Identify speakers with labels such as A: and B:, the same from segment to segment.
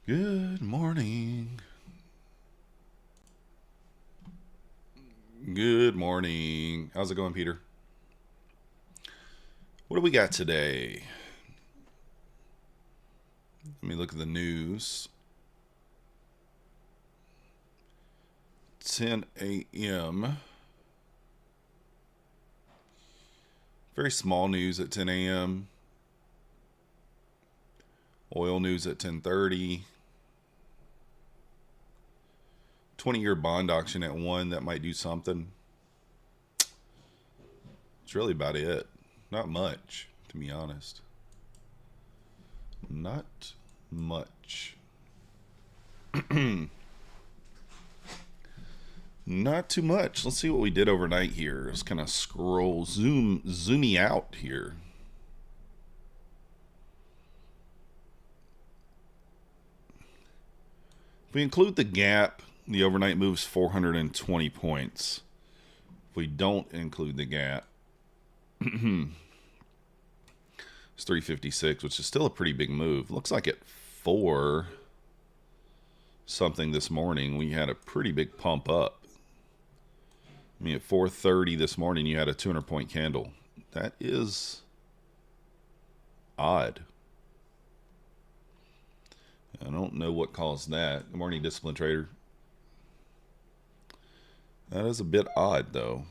A: Good morning. Good morning. How's it going, Peter? What do we got today? Let me look at the news. 10 a.m. Very small news at 10 a.m. Oil news at 10:30. 20-year bond auction at 1. That might do something. It's really about it. Not much, to be honest. Not much. Not too much. Let's see what we did overnight here. Let's kind of zoom me out here. If we include the gap, the overnight moves 420 points. If we don't include the gap, it's 356, which is still a pretty big move. Looks like at 4 something this morning, we had a pretty big pump up. I mean, at 4:30 this morning, you had a 200-point candle. That is odd. I don't know what caused that. Good morning, Discipline Trader. That is a bit odd, though.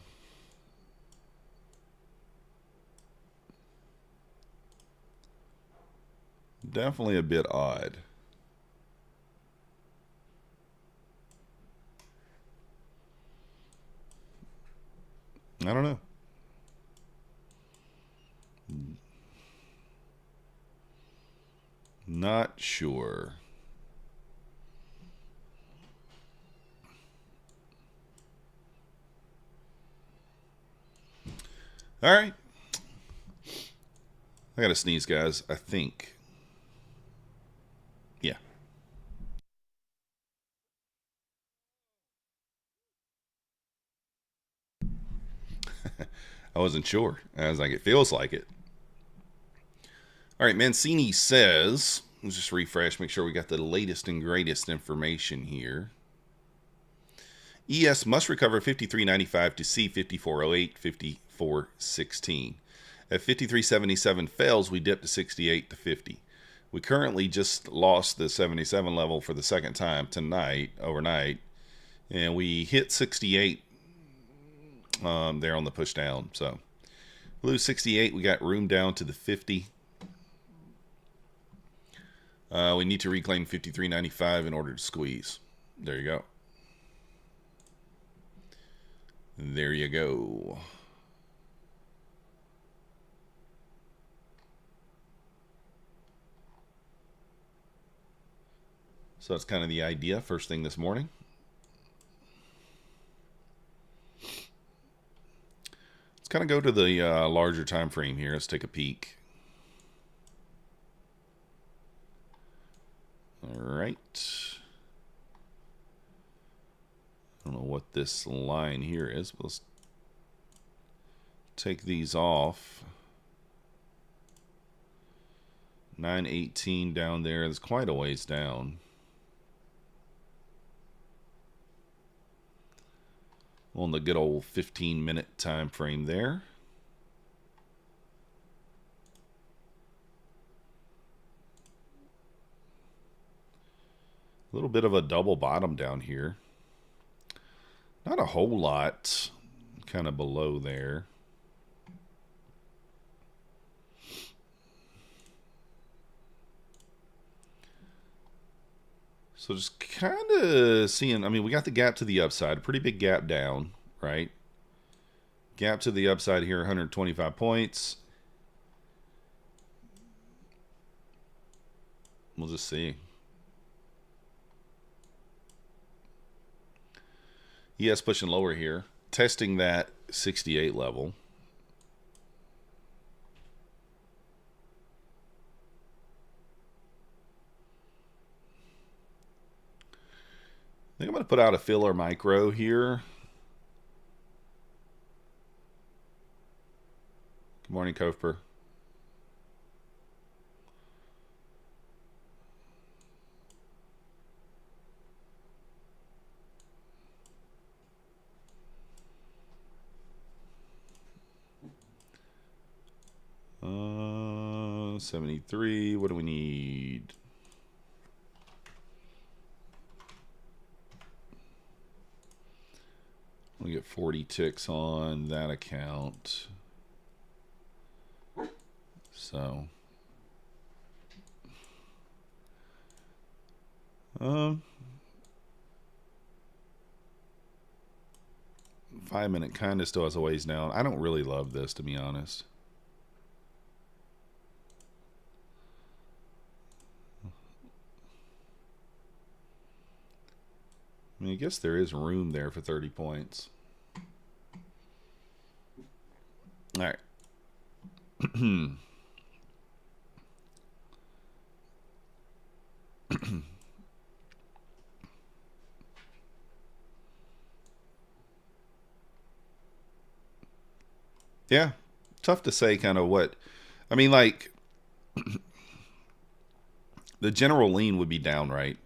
A: Definitely a bit odd. I don't know. Not sure. All right. I gotta sneeze, guys. I think. Yeah. I wasn't sure. I was like, it feels like it. All right, Mancini says, let's just refresh, make sure we got the latest and greatest information here. ES must recover 53.95 to see 54.08, 54.16. If 53.77 fails, we dip to 68 to 50. We currently just lost the 77 level for the second time tonight, overnight, and we hit 68 there on the push down. So lose 68, we got room down to the 50. We need to reclaim 53.95 in order to squeeze. There you go. There you go. So that's kind of the idea first thing this morning. Let's kind of go to the larger time frame here. Let's take a peek. All right. I don't know what this line here is, but let's take these off. 918 down there. It's quite a ways down. On the good old 15-minute time frame there. A little bit of a double bottom down here. Not a whole lot kind of below there. So just kind of seeing, I mean, we got the gap to the upside, a pretty big gap down, right? Gap to the upside here, 125 points. We'll just see. ES pushing lower here, testing that 68 level. I think I'm going to put out a filler micro here. Good morning, Kofer. 73. What do we need? We get 40 ticks on that account. So, 5 minute kind of still has a ways down. I don't really love this, to be honest. I mean, I guess there is room there for 30 points. All right. Yeah, tough to say kind of what. I mean, like, the general lean would be down, right?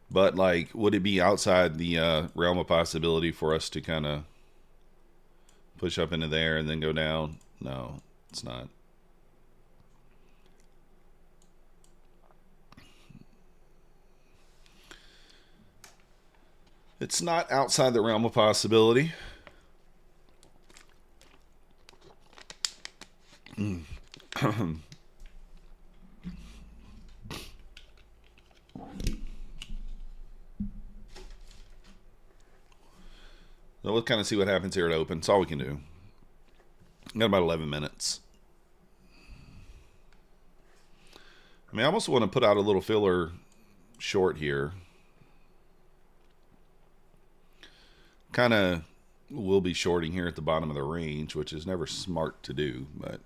A: But, like, would it be outside the realm of possibility for us to kind of push up into there and then go down? No, it's not. It's not outside the realm of possibility. So we'll kind of see what happens here at open. That's all we can do. Got about 11 minutes. I mean, I almost want to put out a little filler short here. Kind of will be shorting here at the bottom of the range, which is never smart to do, but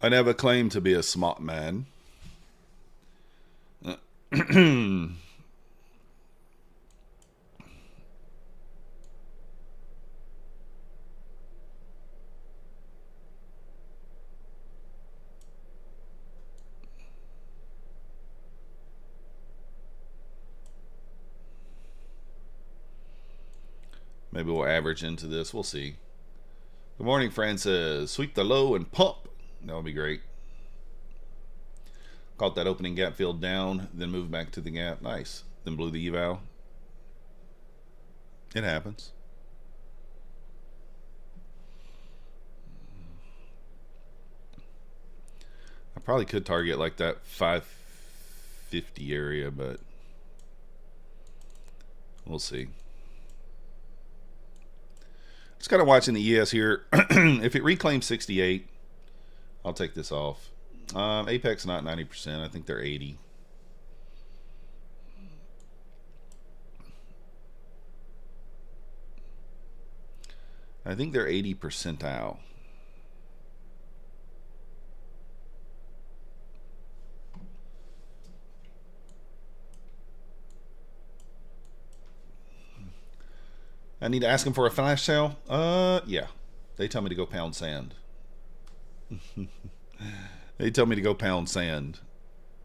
A: I never claim to be a smart man. Maybe we'll average into this. We'll see. Good morning, Francis. Sweep the low and pump. That would be great. Caught that opening gap filled down, then moved back to the gap. Nice. Then blew the eval. It happens. I probably could target like that 550 area, but we'll see. Just kind of watching the ES here. If it reclaims 68, I'll take this off. Apex not 90%. I think they're 80. I think they're 80 percentile. I need to ask them for a flash sale. Yeah. They tell me to go pound sand. They tell me to go pound sand.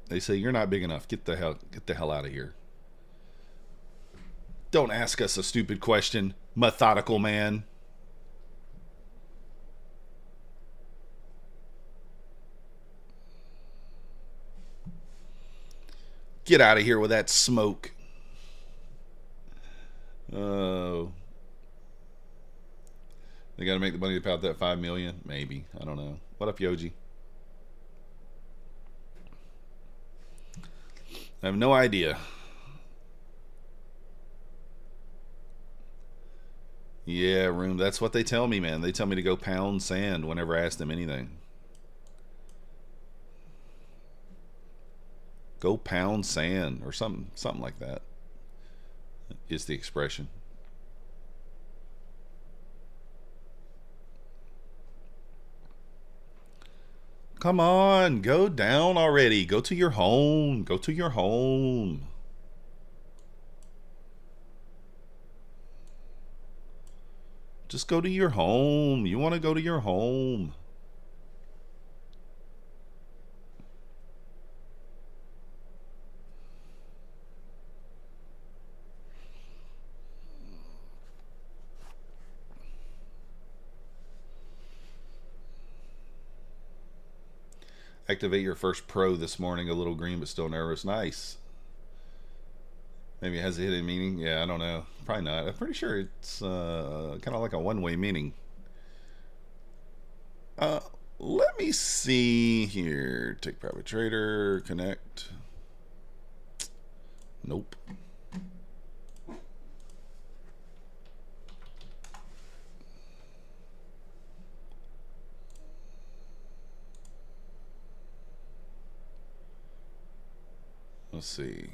A: They say you're not big enough. Get the hell out of here. Don't ask us a stupid question, methodical man. Get out of here with that smoke. Oh. They got to make the money to pay out that $5 million? Maybe. I don't know. What up, Yoji? I have no idea. Yeah, Room. That's what they tell me, man. They tell me to go pound sand whenever I ask them anything. Go pound sand or something like that is the expression. Come on, go down already. Go to your home. Go to your home. Just go to your home. You want to go to your home. Activate your first pro this morning. A little green, but still nervous. Nice. Maybe it has a hidden meaning. Yeah, I don't know. Probably not. I'm pretty sure it's kind of like a one-way meaning. Let me see here. Take private trader. Connect. Nope. Let's see.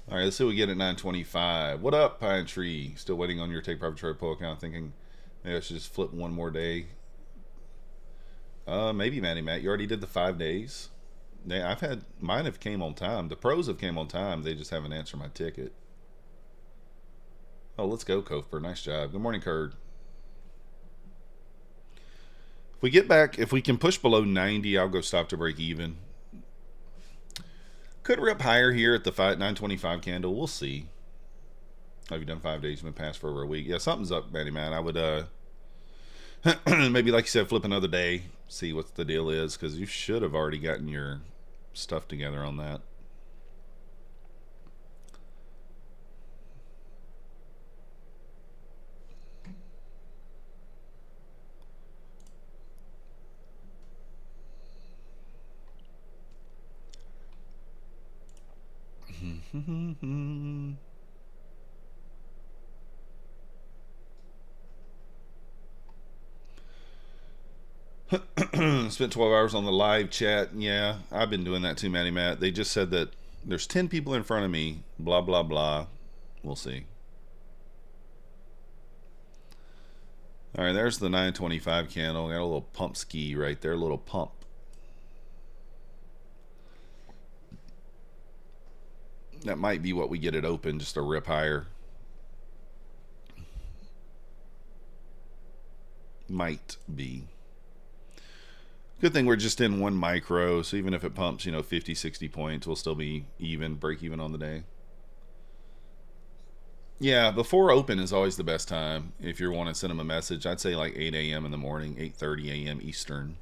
A: All right, let's see what we get at 925. What up, Pine Tree? Still waiting on your Take Private Trade pull account, thinking maybe I should just flip one more day. Maybe, Matty Matt. You already did the 5 days. I've had mine have came on time. The pros have came on time. They just haven't answered my ticket. Oh, let's go, Kofper. Nice job. Good morning, Kurd. If we get back, if we can push below 90, I'll go stop to break even. Could rip higher here at the 925 candle. We'll see. Have you done 5 days? Been past for over a week. Yeah, something's up, Matty man. I would maybe, like you said, flip another day, see what the deal is, because you should have already gotten your stuff together on that. Spent 12 hours on the live chat. Yeah, I've been doing that too, Matty Matt. They just said that there's 10 people in front of me. Blah, blah, blah. We'll see. All right, there's the 925 candle. Got a little pump ski right there, a little pump. That might be what we get it open, just a rip higher. Might be. Good thing we're just in one micro, so even if it pumps, 50, 60 points, we'll still be even, break even on the day. Yeah, before open is always the best time. If you want to send them a message, I'd say like 8 a.m. in the morning, 8:30 a.m. Eastern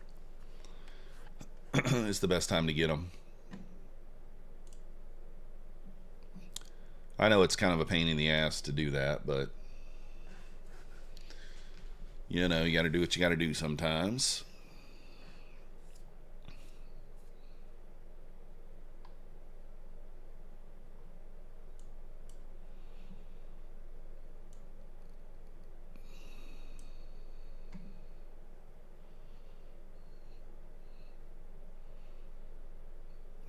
A: is the best time to get them. I know it's kind of a pain in the ass to do that, but you got to do what you got to do sometimes.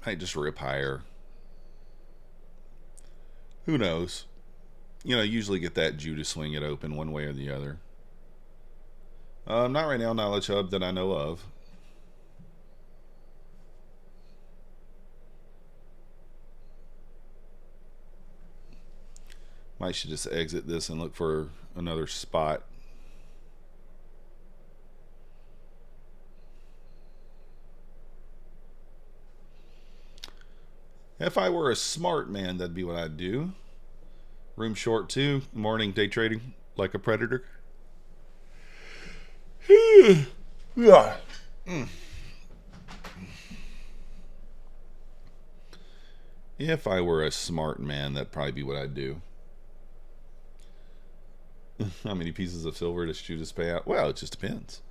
A: Might just rip higher. Who knows? Usually get that Jew to swing it open one way or the other. Not right now, Knowledge Hub that I know of. Might should just exit this and look for another spot. If I were a smart man, that'd be what I'd do. Room short too. Morning day trading like a predator. Yeah. If I were a smart man, that'd probably be what I'd do. How many pieces of silver does Judas pay out? Well, it just depends.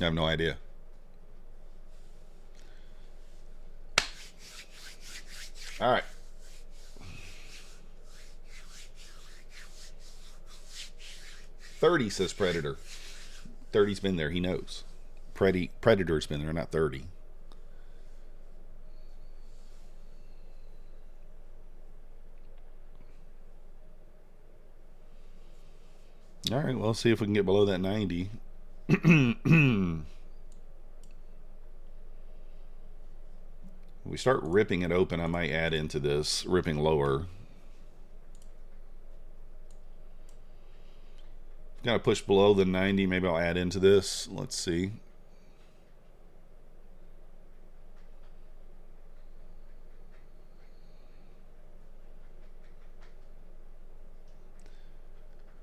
A: I have no idea. All right. $30 says Predator. 30's been there. He knows. Predator's been there, not 30. All right. Well, let's see if we can get below that 90. we start ripping it open, I might add into this, ripping lower. Got to push below the 90, maybe I'll add into this. Let's see.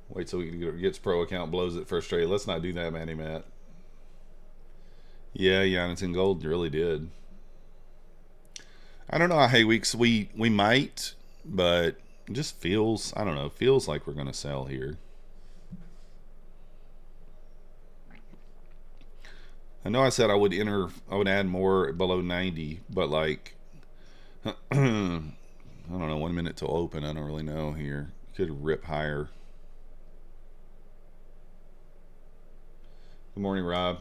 A: Wait till he gets pro account, blows it first trade. Let's not do that, Manny Matt. Yeah, Jonathan Gold really did. I don't know how hay weeks we might, but it just feels, I don't know, feels like we're going to sell here. I know I said I would add more below 90, but like, I don't know, 1 minute till open. I don't really know here. Could rip higher. Good morning, Rob.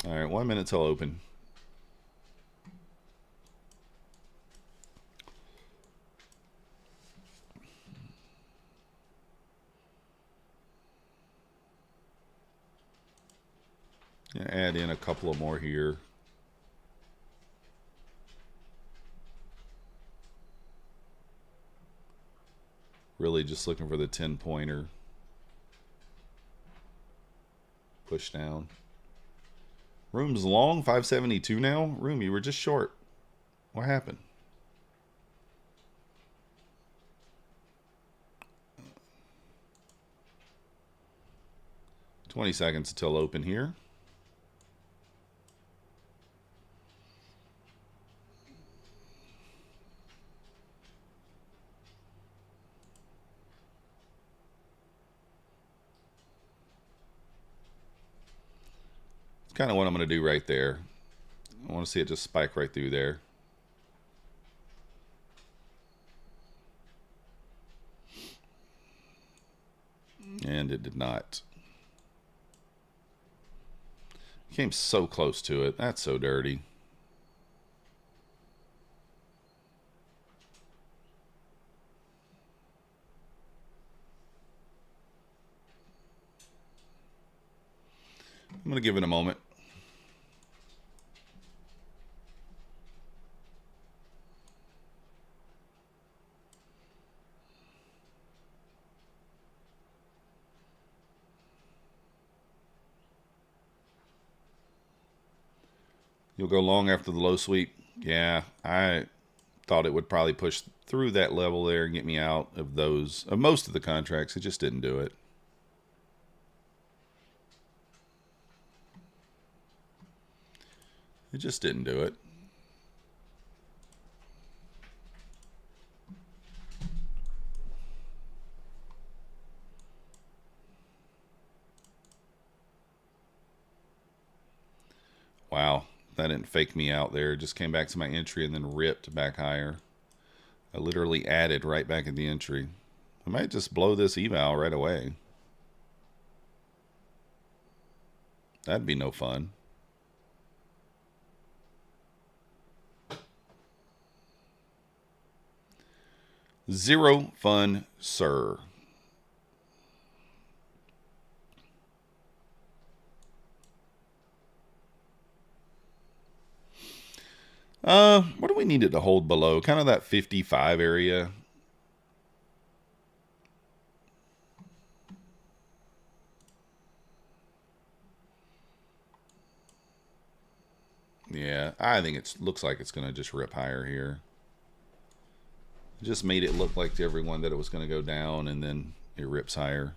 A: All right, 1 minute till open. Add in a couple of more here. Really just looking for the 10-pointer. Push down. Room's long, 572 now. Room, you were just short. What happened? $20 seconds until open here. Kind of what I'm going to do right there. I want to see it just spike right through there. And it did not. Came so close to it. That's so dirty. I'm going to give it a moment. You'll go long after the low sweep. Yeah, I thought it would probably push through that level there and get me out of those, of most of the contracts. It just didn't do it. It just didn't do it. Wow. That didn't fake me out there. It just came back to my entry and then ripped back higher. I literally added right back at the entry. I might just blow this eval right away. That'd be no fun. Zero fun, sir. What do we need it to hold below? Kind of that 55 area. Yeah, I think it looks like it's going to just rip higher here. It just made it look like to everyone that it was going to go down, and then it rips higher.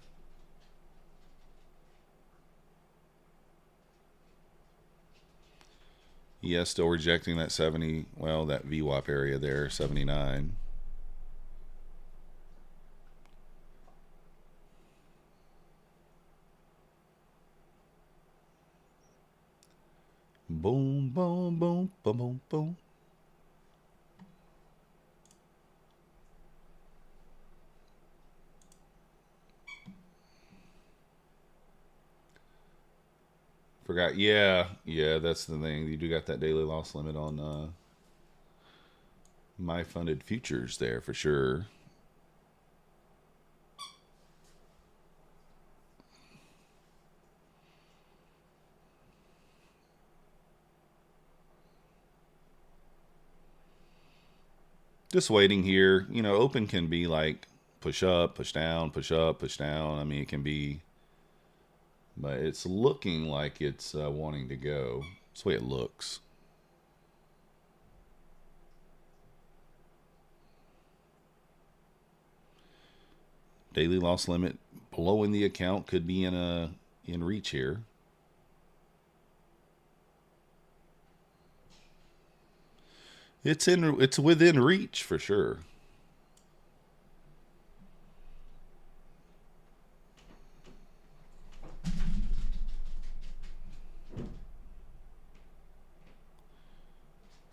A: Yeah, still rejecting that 70, well, that VWAP area there, 79. Boom, boom, boom, boom, boom, boom. Forgot. Yeah, that's the thing. You do got that daily loss limit on my funded futures there for sure. Just waiting here. You know, open can be like push up, push down, push up, push down. I mean, it can be, but it's looking like it's wanting to go. That's the way it looks. Daily loss limit blowing the account could be in reach here. It's within reach for sure.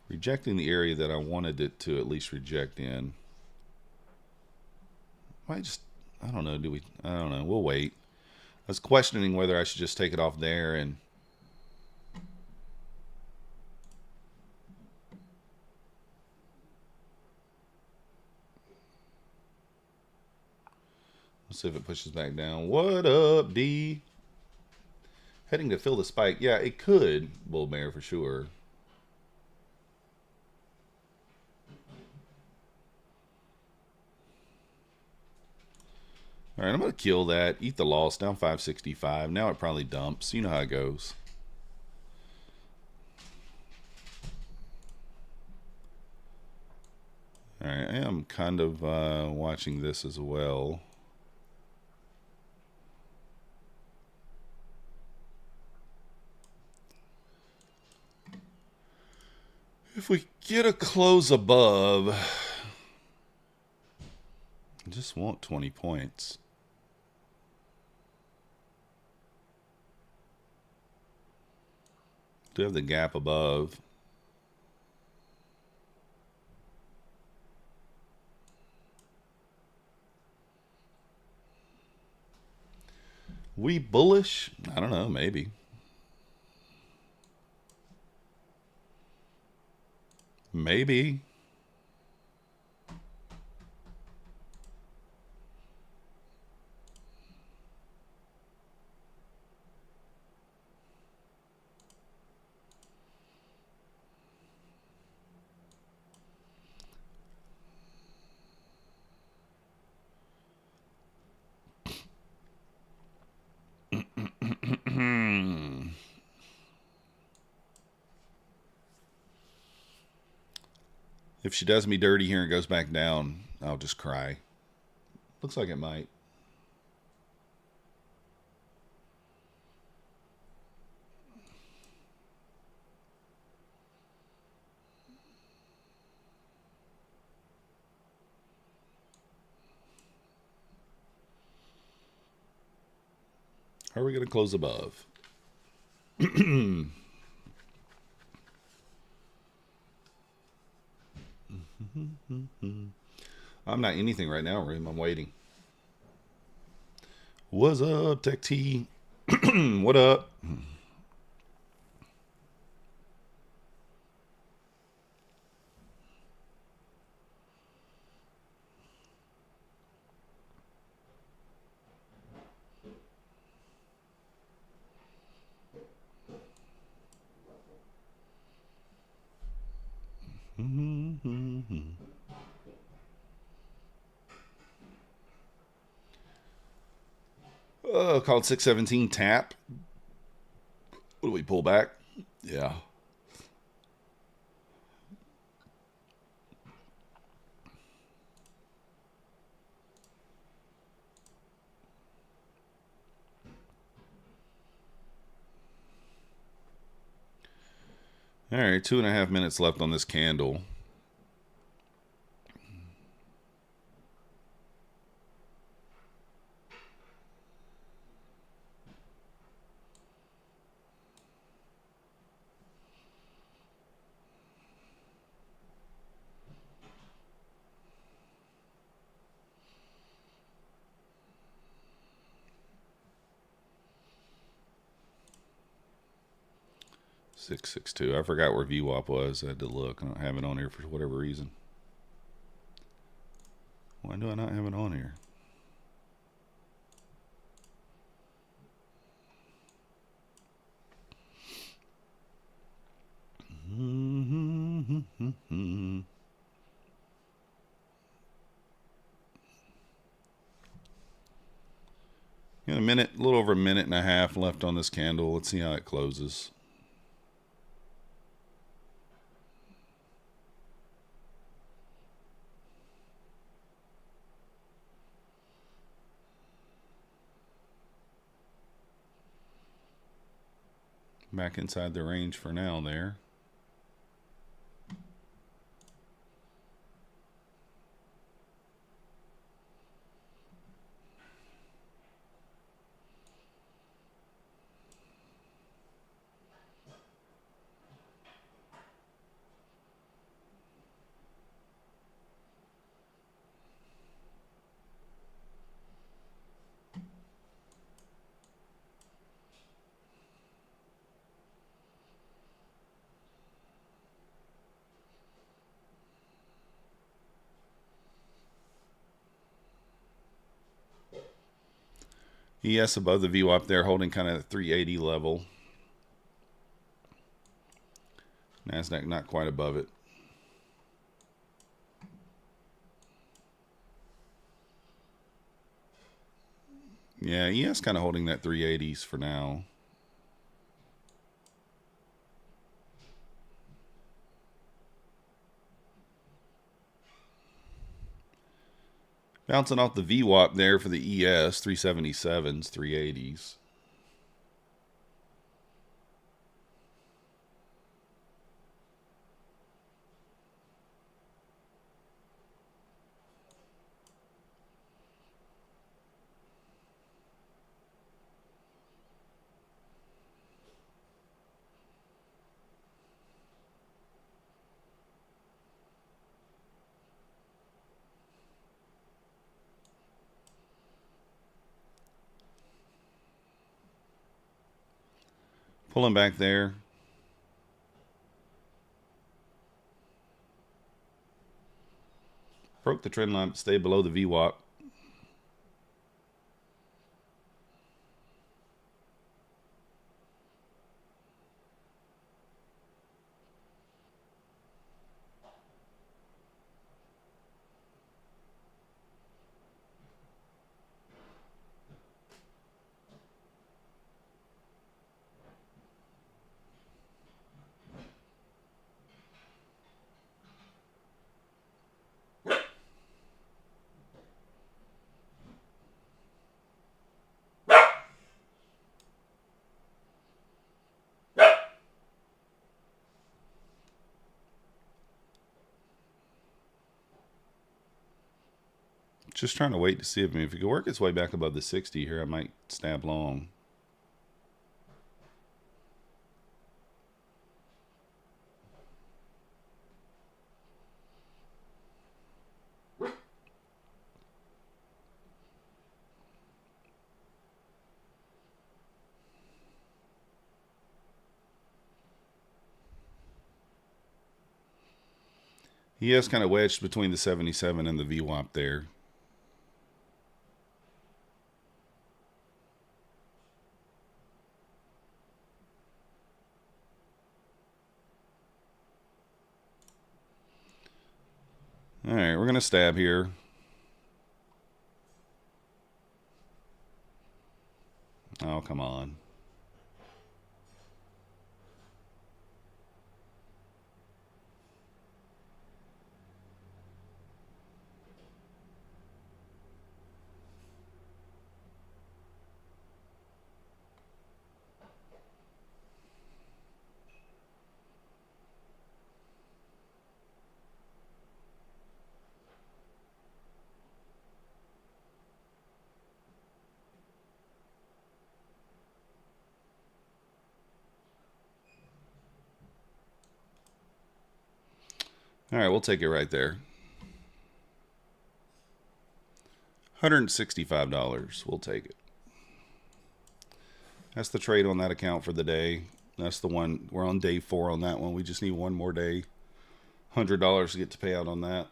A: Rejecting the area that I wanted it to at least reject in. I don't know. I don't know. We'll wait. I was questioning whether I should just take it off there and let's see if it pushes back down. What up, D? Heading to fill the spike. Yeah, it could, bull bear for sure. All right, I'm going to kill that. Eat the loss. Down 565. Now it probably dumps. You know how it goes. All right, I am kind of watching this as well. If we get a close above, I just want 20 points. Do have the gap above. We bullish? I don't know, maybe. Maybe. If she does me dirty here and goes back down, I'll just cry. Looks like it might. How are we going to close above? I'm not anything right now, Room. I'm waiting. What's up, Tech T? What up? Called 617 tap. What do we pull back? Yeah. All right, 2.5 minutes left on this candle. Six 662. I forgot where VWAP was. I had to look. I don't have it on here for whatever reason. Why do I not have it on here? In a minute, a little over a minute and a half left on this candle. Let's see how it closes. Back inside the range for now there. ES above the VWAP there, holding kind of 380 level. Nasdaq not quite above it. Yeah, ES kind of holding that 380s for now. Bouncing off the VWAP there for the ES, 377s, 380s. Pulling back there. Broke the trend line, but stayed below the VWAP. Just trying to wait to see if it can work its way back above the 60 here, I might stab long. He has kind of wedged between the 77 and the VWAP there. All right, we're going to stab here. Oh, come on. All right, we'll take it right there. $165. We'll take it. That's the trade on that account for the day. That's the one. We're on day 4 on that one. We just need one more day. $100 to get to pay out on that.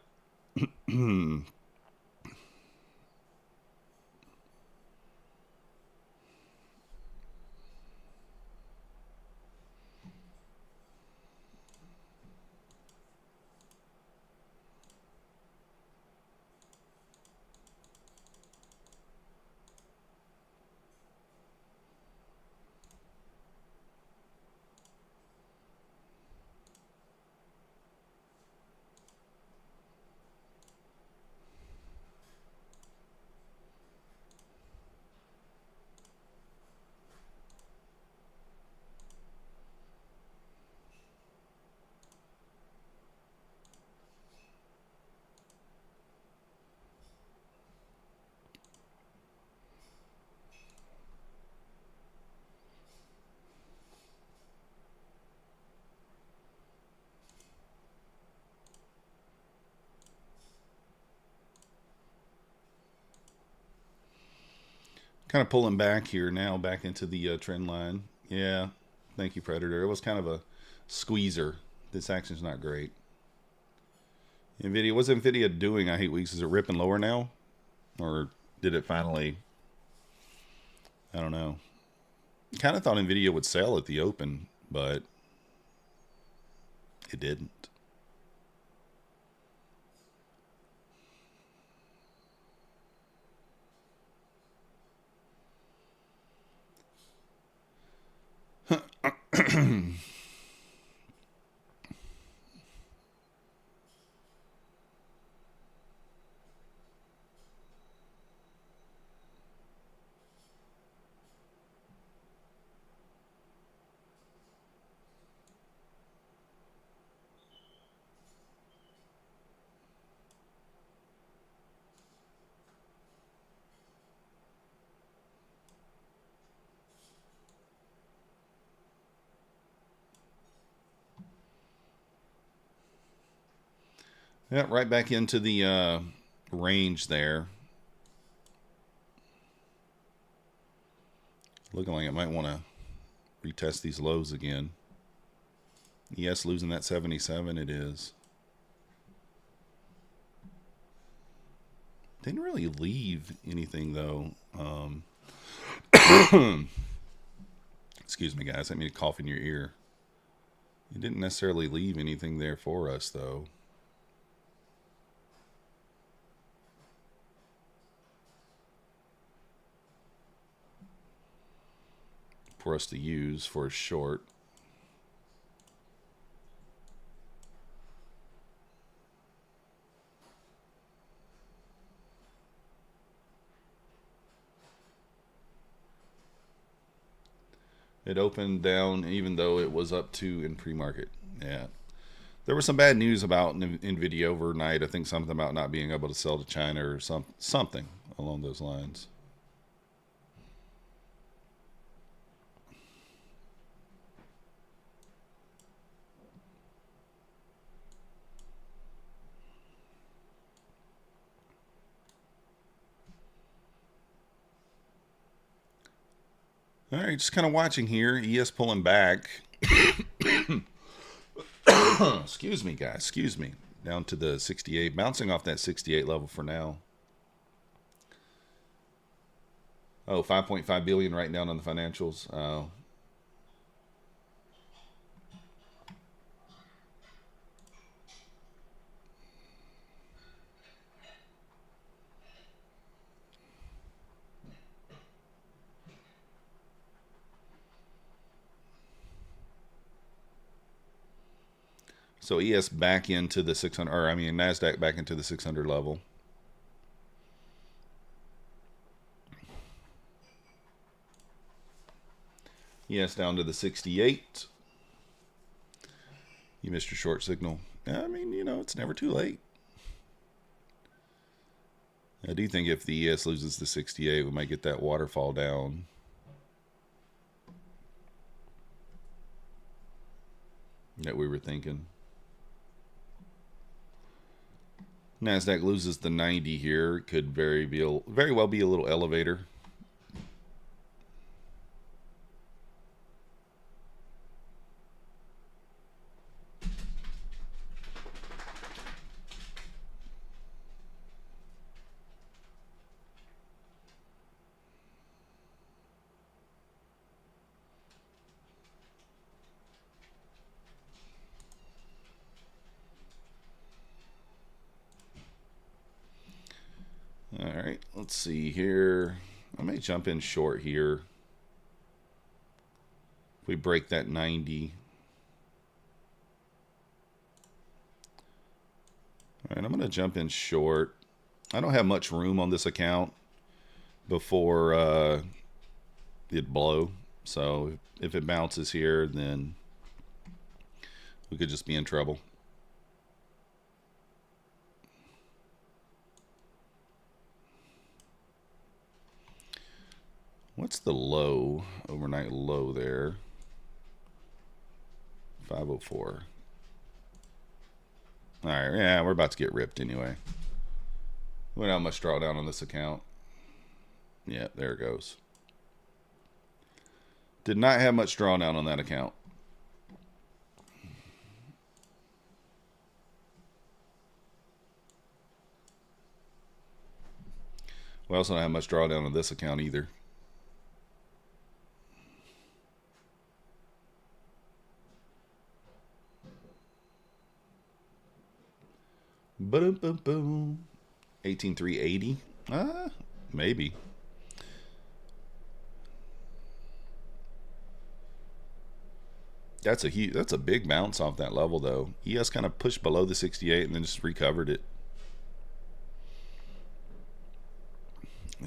A: Kind of pulling back here now, back into the trend line. Yeah, thank you, Predator. It was kind of a squeezer. This action's not great. Nvidia, what's Nvidia doing? I hate weeks. Is it ripping lower now, or did it finally? I don't know. Kind of thought Nvidia would sell at the open, but it didn't. Yeah, right back into the range there. Looking like it might want to retest these lows again. Yes, losing that 77, it is. Didn't really leave anything, though. Excuse me, guys. I mean to cough in your ear. It didn't necessarily leave anything there for us, though. For us to use for a short. It opened down even though it was up 2 in pre-market. Yeah. There was some bad news about Nvidia overnight. I think something about not being able to sell to China or something along those lines. All right, just kind of watching here. ES pulling back. Excuse me, guys. Excuse me. Down to the 68. Bouncing off that 68 level for now. Oh, 5.5 billion right down on the financials. Oh. So ES back into the 600, or I mean Nasdaq back into the 600 level. ES down to the 68. You missed your short signal. I mean, you know, it's never too late. I do think if the ES loses the 68, we might get that waterfall down. That we were thinking. Nasdaq loses the 90 here. Could very well be a little elevator. All right, let's see here. I may jump in short here. If we break that 90. All right, I'm going to jump in short. I don't have much room on this account before it blow. So if it bounces here, then we could just be in trouble. What's the low, overnight low there? 504. All right, yeah, we're about to get ripped anyway. We don't have much drawdown on this account. Yeah, there it goes. Did not have much drawdown on that account. We also don't have much drawdown on this account either. Boom, boom, boom. 18,380. Maybe. That's a big bounce off that level though. ES kind of pushed below the 68 and then just recovered it.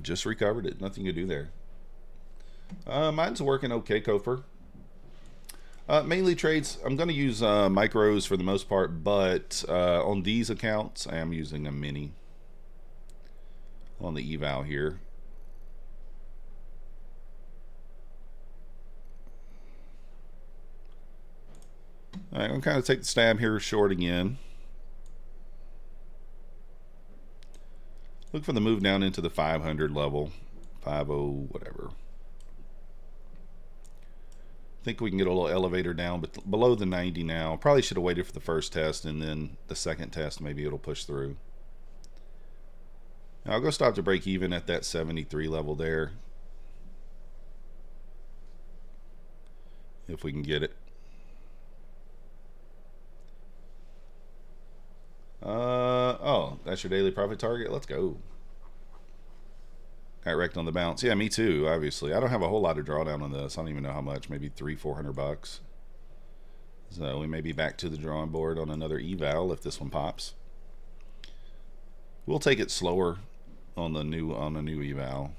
A: Just recovered it. Nothing to do there. Mine's working okay, Kofer. Mainly trades. I'm going to use micros for the most part, but on these accounts, I am using a mini on the eval here. All right, I'm going to kind of take the stab here short again. Look for the move down into the 500 level. 50, whatever. Think we can get a little elevator down, but below the 90 now. Probably should have waited for the first test and then the second test. Maybe it'll push through. Now I'll go stop to break even at that 73 level there. If we can get it. Oh, that's your daily profit target. Let's go. Got wrecked on the bounce. Yeah, me too, obviously. I don't have a whole lot of drawdown on this. I don't even know how much. Maybe $300-400. So we may be back to the drawing board on another eval if this one pops. We'll take it slower on the new eval.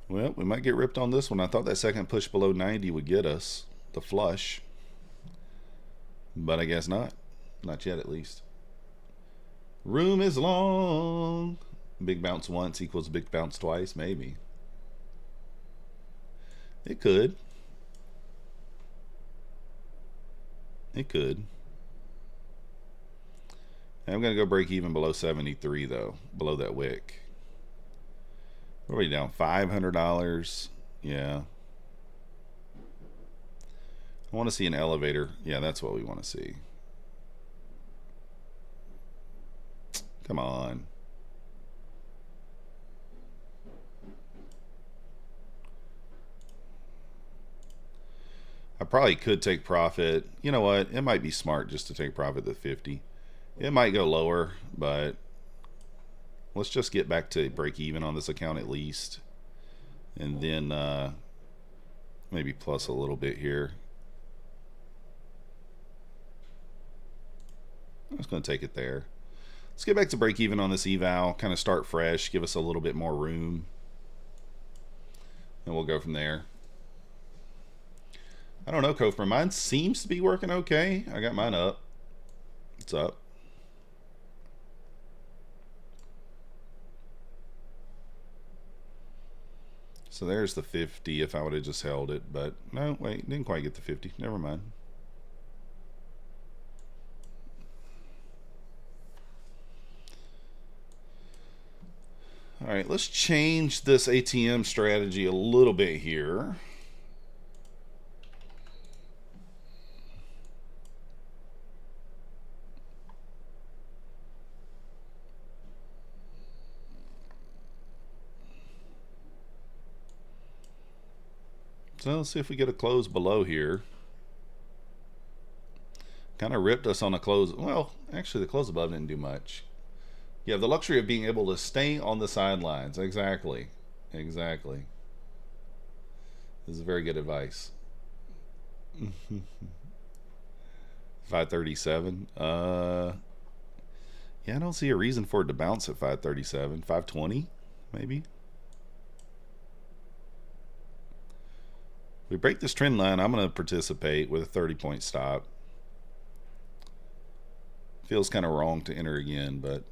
A: Well, we might get ripped on this one. I thought that second push below 90 would get us the flush. But I guess not. Not yet, at least. Room is long. Big bounce once equals big bounce twice. Maybe. It could. It could. I'm going to go break even below 73, though. Below that wick. What are we down? $500. Yeah. I want to see an elevator. Yeah, that's what we want to see. Come on. I probably could take profit. You know what? It might be smart just to take profit at 50. It might go lower, but let's just get back to break even on this account at least. And then maybe plus a little bit here. I'm just going to take it there. Let's get back to break even on this eval. Kind of start fresh. Give us a little bit more room. And we'll go from there. I don't know, Kofer. Mine seems to be working okay. I got mine up. It's up. So there's the 50 if I would have just held it. But no, wait. Didn't quite get the 50. Never mind. All right, let's change this ATM strategy a little bit here. So let's see if we get a close below here. Kind of ripped us on a close. Well, actually the close above didn't do much. You have the luxury of being able to stay on the sidelines. Exactly. Exactly. This is very good advice. 537. Yeah, I don't see a reason for it to bounce at 537. 520, maybe. If we break this trend line, I'm going to participate with a 30-point stop. Feels kind of wrong to enter again, but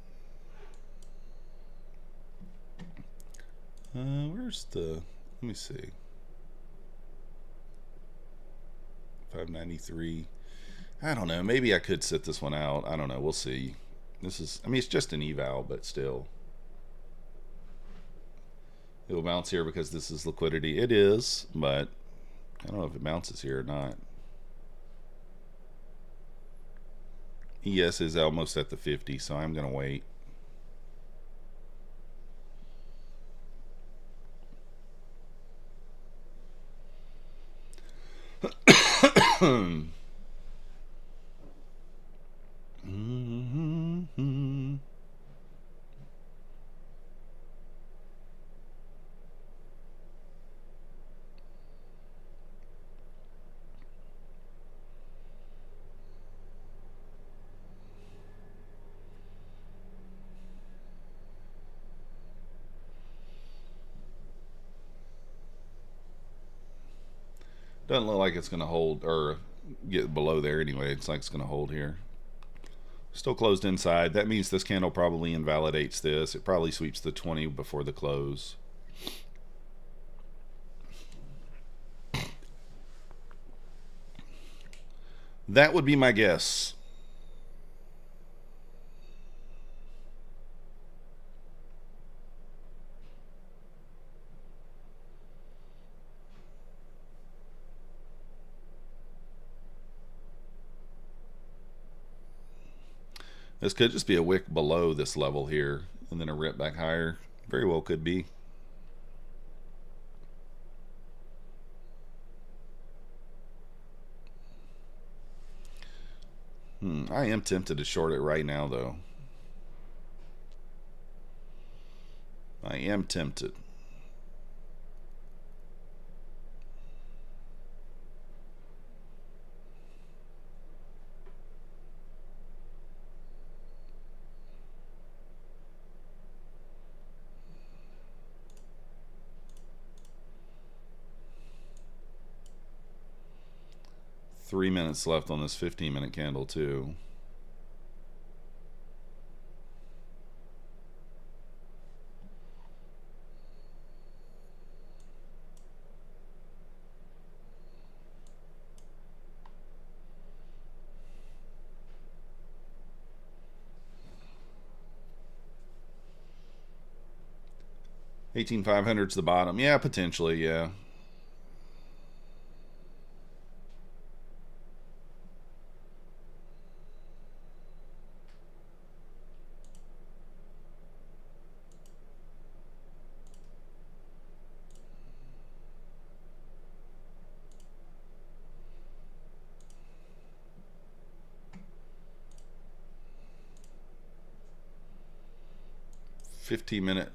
A: where's the, let me see. 593. I don't know. Maybe I could sit this one out. I don't know. We'll see. This is, I mean, it's just an eval, but still. It will bounce here because this is liquidity. It is, but I don't know if it bounces here or not. ES is almost at the 50, so I'm going to wait. Doesn't look like it's going to hold or get below there anyway. It's like it's going to hold here. Still closed inside. That means this candle probably invalidates this. It probably sweeps the 20 before the close. That would be my guess. This could just be a wick below this level here and then a rip back higher. Very well could be. I am tempted to short it right now, though. I am tempted. Three minutes left on this 15-minute candle, too. $18,500's the bottom. Yeah, potentially, yeah. $15-minute.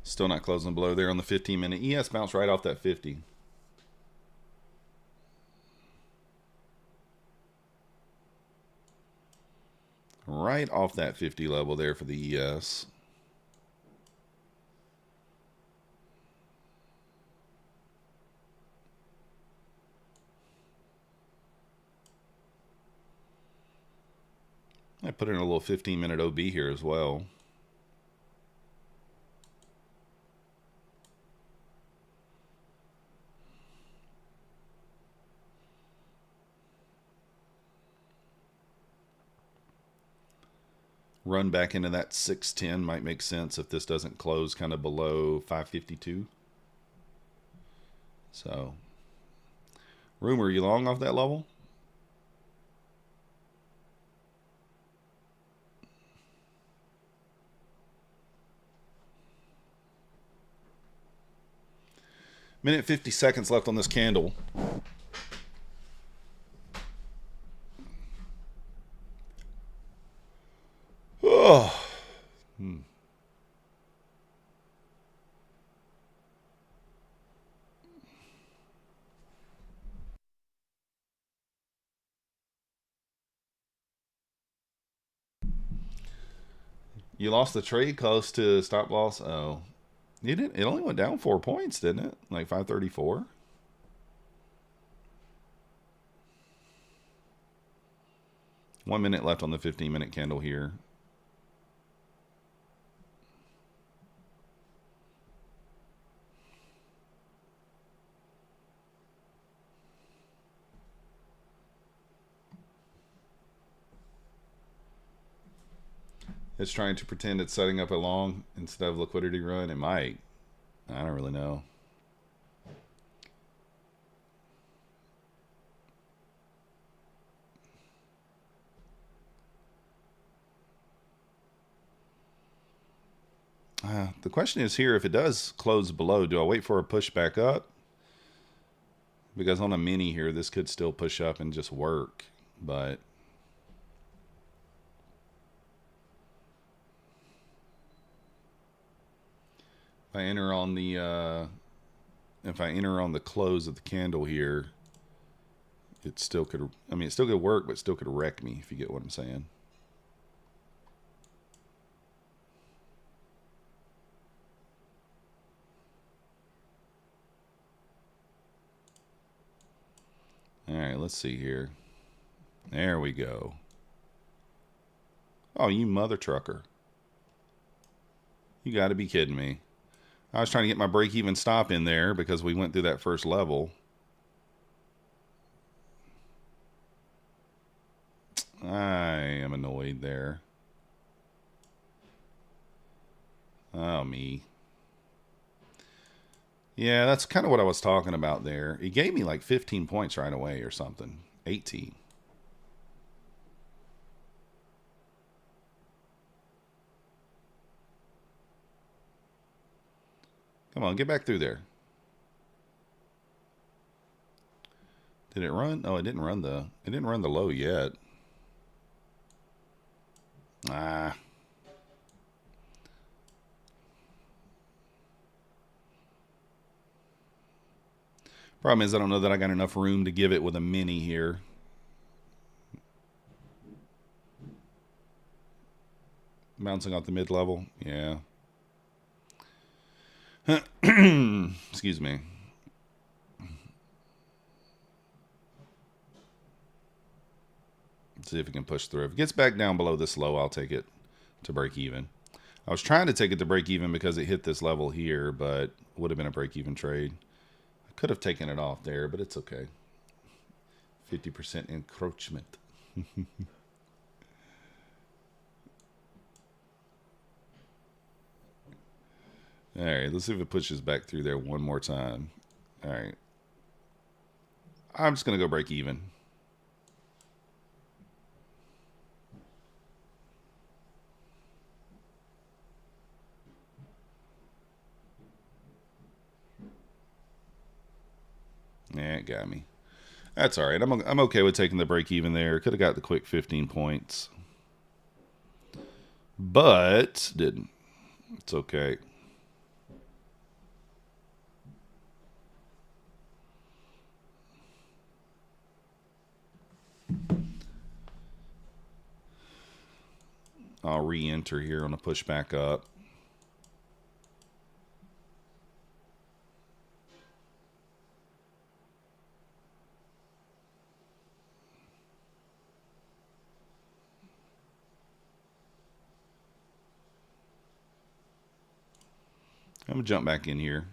A: Still not closing below there on the 15-minute. ES bounced right off that 50. Right off that 50 level there for the ES. I put in a little 15-minute OB here as well. Run back into that 610 might make sense if this doesn't close kind of below 552. So, rumor, you long off that level? Minute 50 seconds left on this candle. Oh. You lost the trade close to stop loss. Oh, you didn't. It only went down 4 points, didn't it? Like 534. One minute left on the 15-minute candle here. It's trying to pretend it's setting up a long instead of liquidity run. It might. I don't really know. The question is here, if it does close below, do I wait for a push back up? Because on a mini here, this could still push up and just work. But if I enter on the close of the candle here, it still could, I mean, it still could work, but still could wreck me, if you get what I'm saying. All right, let's see here. There we go. Oh, you mother trucker. You got to be kidding me. I was trying to get my break-even stop in there because we went through that first level. I am annoyed there. Oh, me. Yeah, that's kind of what I was talking about there. He gave me like 15 points right away or something. 18. Come on, get back through there. Did it run? Oh, it didn't run the low yet. Ah. Problem is I don't know that I got enough room to give it with a mini here. Bouncing off the mid-level. Yeah. Excuse me. Let's see if it can push through. If it gets back down below this low, I'll take it to break even. I was trying to take it to break even because it hit this level here, but would have been a break even trade. I could have taken it off there, but it's okay. 50% encroachment. All right, let's see if it pushes back through there one more time. All right. I'm just going to go break even. Yeah, it got me. That's all right. I'm okay with taking the break even there. Could have got the quick 15 points. But didn't. It's okay. I'll re-enter here on a push back up. I'm going to jump back in here.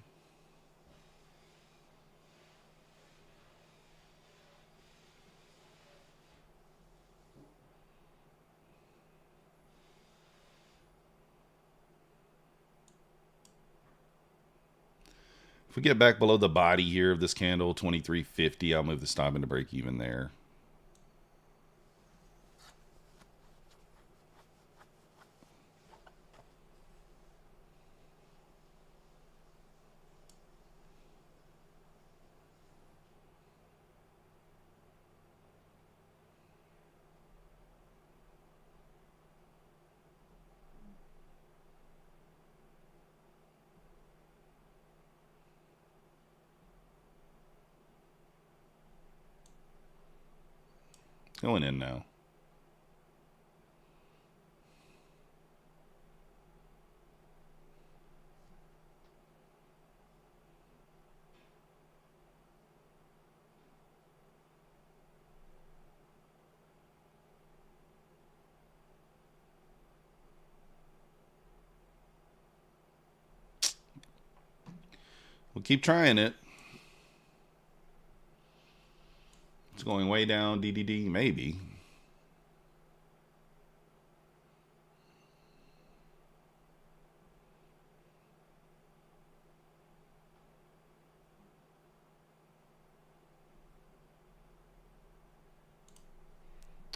A: If we get back below the body here of this candle, 23.50, I'll move the stop into break even there. Going in now. We'll keep trying it. It's going way down, DDD, maybe.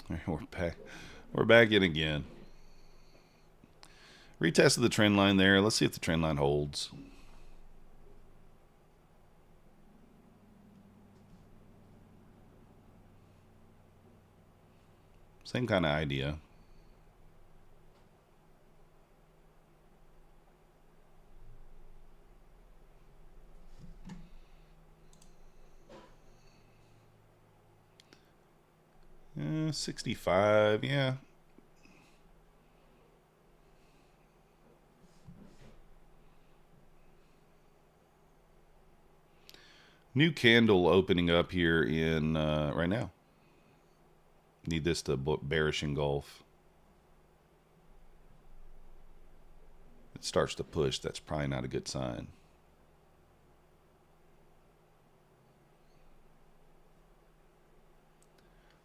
A: We're back. We're back in again. Retested the trend line there. Let's see if the trend line holds. Same kind of idea. Yeah, 65, yeah. New candle opening up here in right now. Need this to bearish engulf. It starts to push. That's probably not a good sign.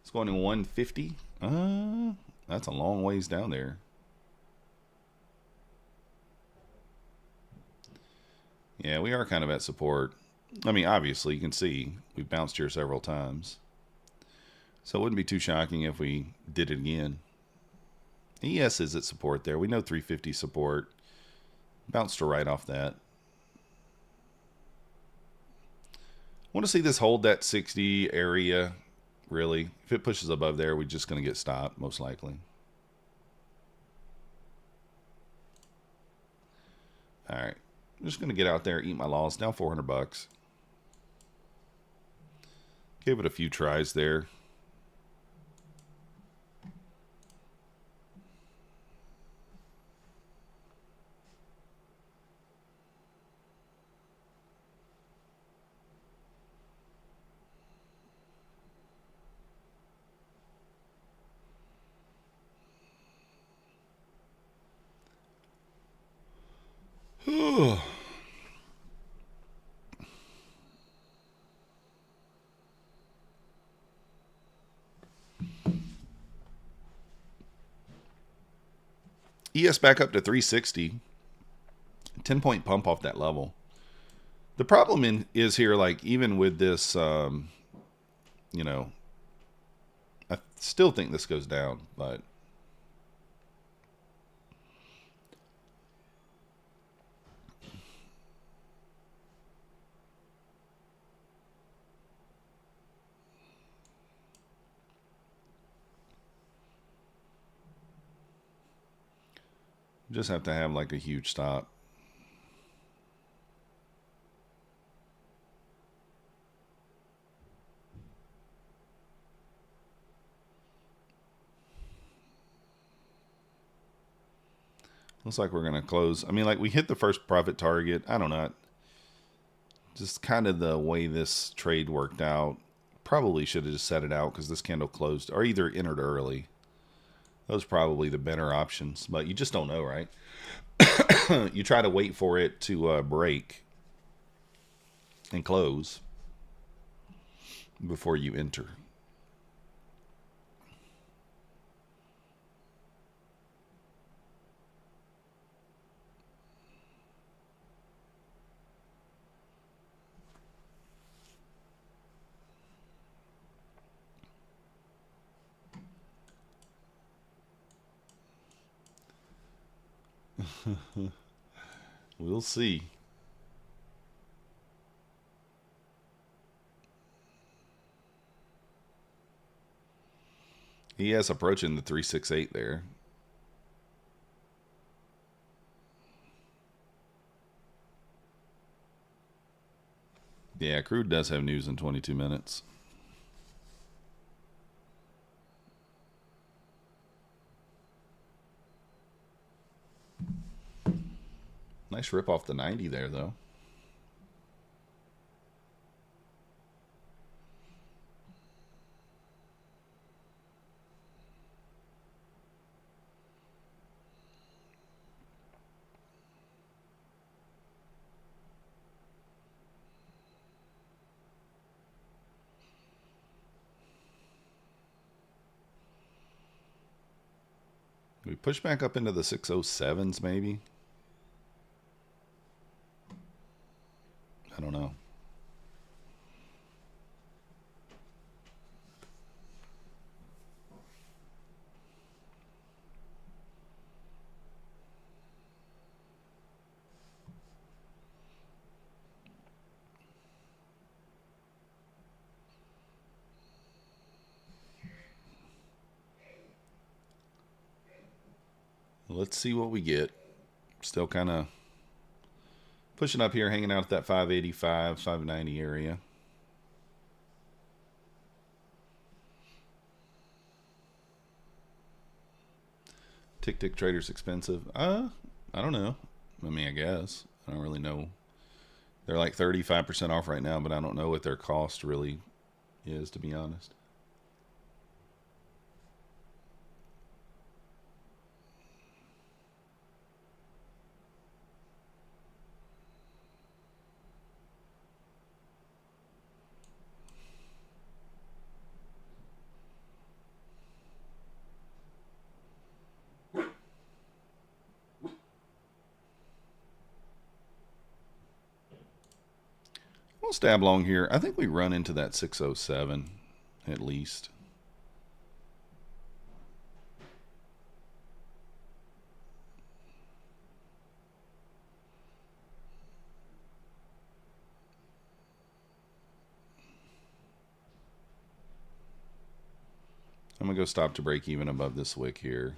A: It's going to 150. That's a long ways down there. Yeah, we are kind of at support. I mean, obviously, you can see we've bounced here several times. So it wouldn't be too shocking if we did it again. ES is at support there. We know 350 support. Bounced to right off that. Want to see this hold that 60 area, really. If it pushes above there, we're just going to get stopped, most likely. All right. I'm just going to get out there, eat my loss. Down $400. Give it a few tries there. ES back up to 360. 10-point pump off that level. The problem is here, like, even with this, you know, I still think this goes down, but just have to have like a huge stop. Looks like we're going to close. I mean, like, we hit the first profit target. I don't know. Just kind of the way this trade worked out. Probably should have just set it out because this candle closed, or either entered early. Those are probably the better options, but you just don't know, right? You try to wait for it to break and close before you enter. We'll see. He is approaching the 368 there. Yeah, crude does have news in 22 minutes. Nice rip off the 90 there, though. We push back up into the 607s, maybe? I don't know. Let's see what we get. Still kind of pushing up here, hanging out at that 585, 590 area. Tick Trader's expensive. I don't know. I mean, I guess. I don't really know. They're like 35% off right now, but I don't know what their cost really is, to be honest. We'll stab long here. I think we run into that 607 at least. I'm going to go stop to break even above this wick here.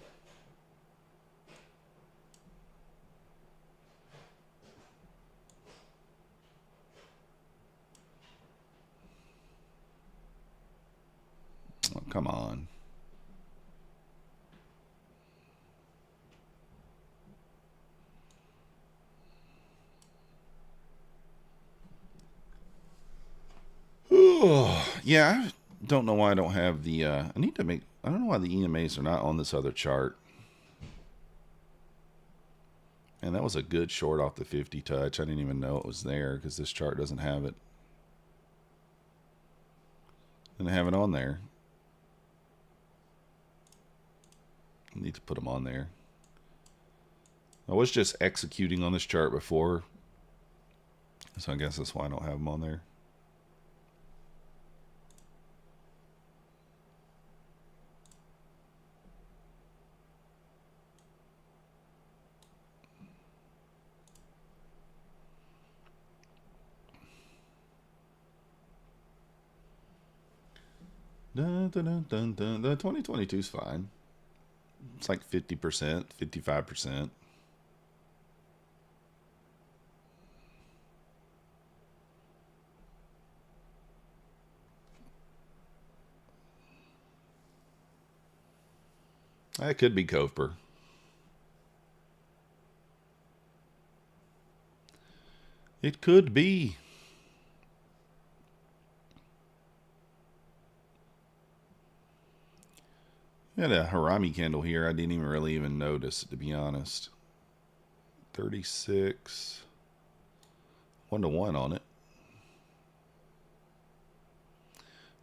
A: Oh, come on. Yeah, I don't know why I don't have the, I need to make, I don't know why the EMAs are not on this other chart. And that was a good short off the 50 touch. I didn't even know it was there because this chart doesn't have it. Didn't have it on there. I need to put them on there. I was just executing on this chart before, so I guess that's why I don't have them on there. Dun, dun, dun, dun, dun. The 2022 is fine. It's like 50%, 55%. That could be Coper. It could be. I had a Harami candle here. I didn't even really notice it, to be honest. 36. 1-to-1 on it.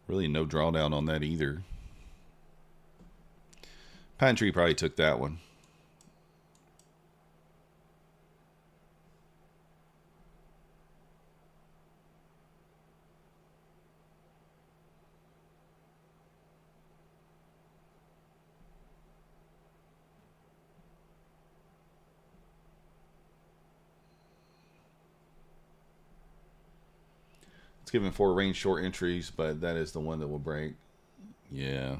A: Really no drawdown on that either. Pine Tree probably took that one. It's given 4 range short entries, but that is the one that will break. Yeah.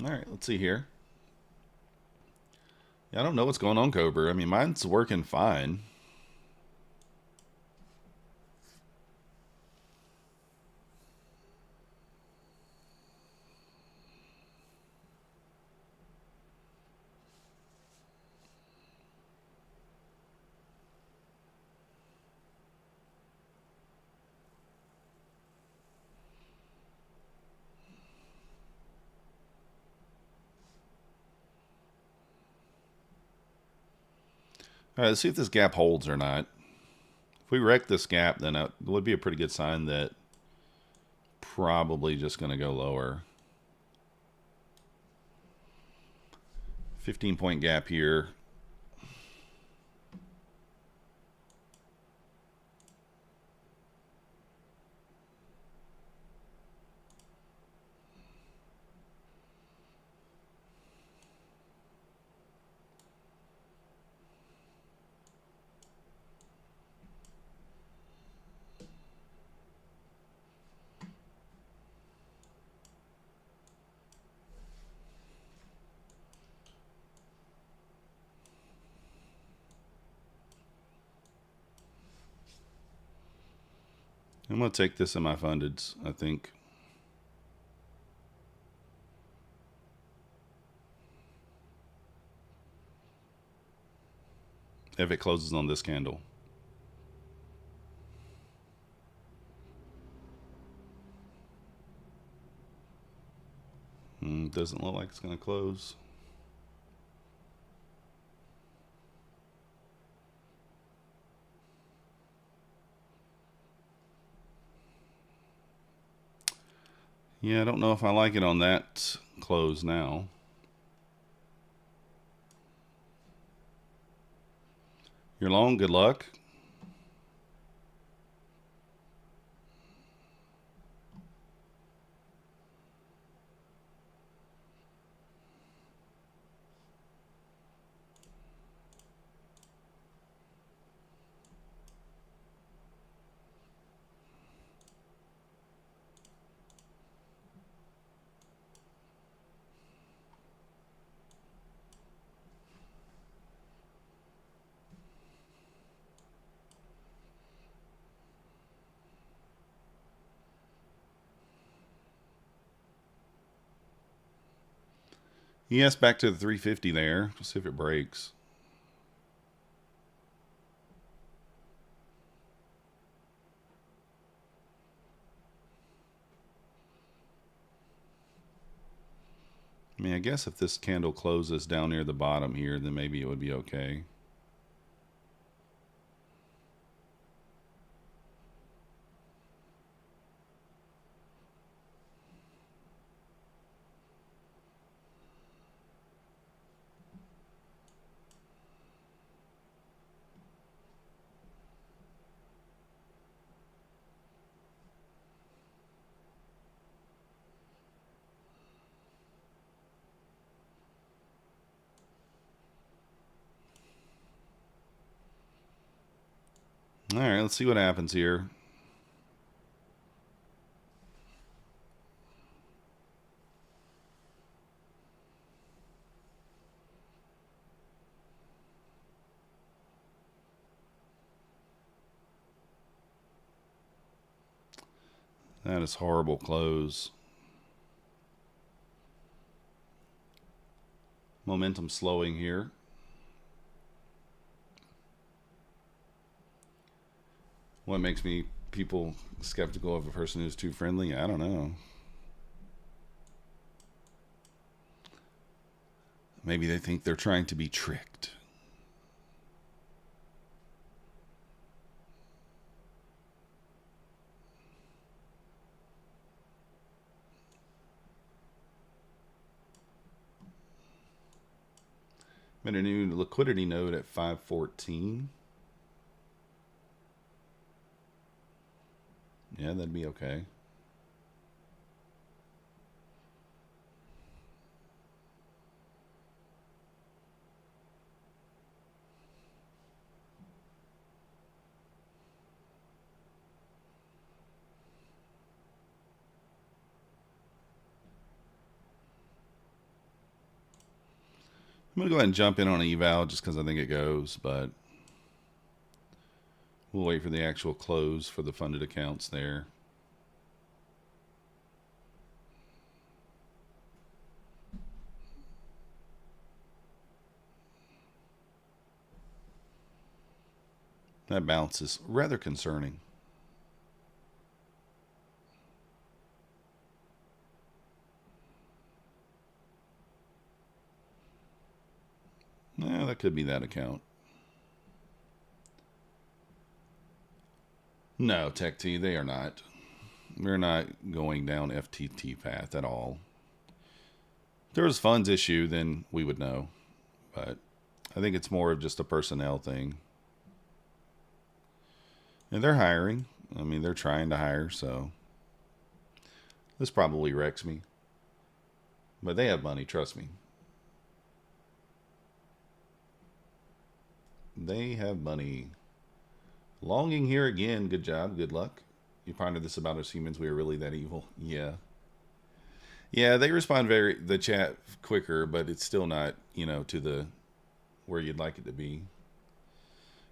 A: All right, let's see here. Yeah, I don't know what's going on, Cobra. I mean, mine's working fine. All right, let's see if this gap holds or not. If we wreck this gap, then it would be a pretty good sign that probably just going to go lower. 15-point gap here. I'm going to take this in my fundeds, I think. If it closes on this candle. Doesn't look like it's going to close. Yeah, I don't know if I like it on that close now. You're long, good luck. Yes, back to the 350 there. Let's see if it breaks. I mean, I guess if this candle closes down near the bottom here, then maybe it would be okay. All right, let's see what happens here. That is horrible close. Momentum slowing here. What makes me people skeptical of a person who's too friendly? I don't know. Maybe they think they're trying to be tricked. Made a new liquidity node at 514. Yeah, that'd be okay. I'm going to go ahead and jump in on an eval just because I think it goes, but we'll wait for the actual close for the funded accounts there. That bounce is rather concerning. Yeah, that could be that account. No, Tech T, they are not. They're not going down FTT path at all. If there was a funds issue, then we would know. But I think it's more of just a personnel thing. And they're hiring. I mean, they're trying to hire, so this probably wrecks me. But they have money, trust me. They have money. Longing here again. Good job. Good luck. You pondered this about us humans. We are really that evil. Yeah. Yeah, they respond the chat quicker, but it's still not, to the where you'd like it to be.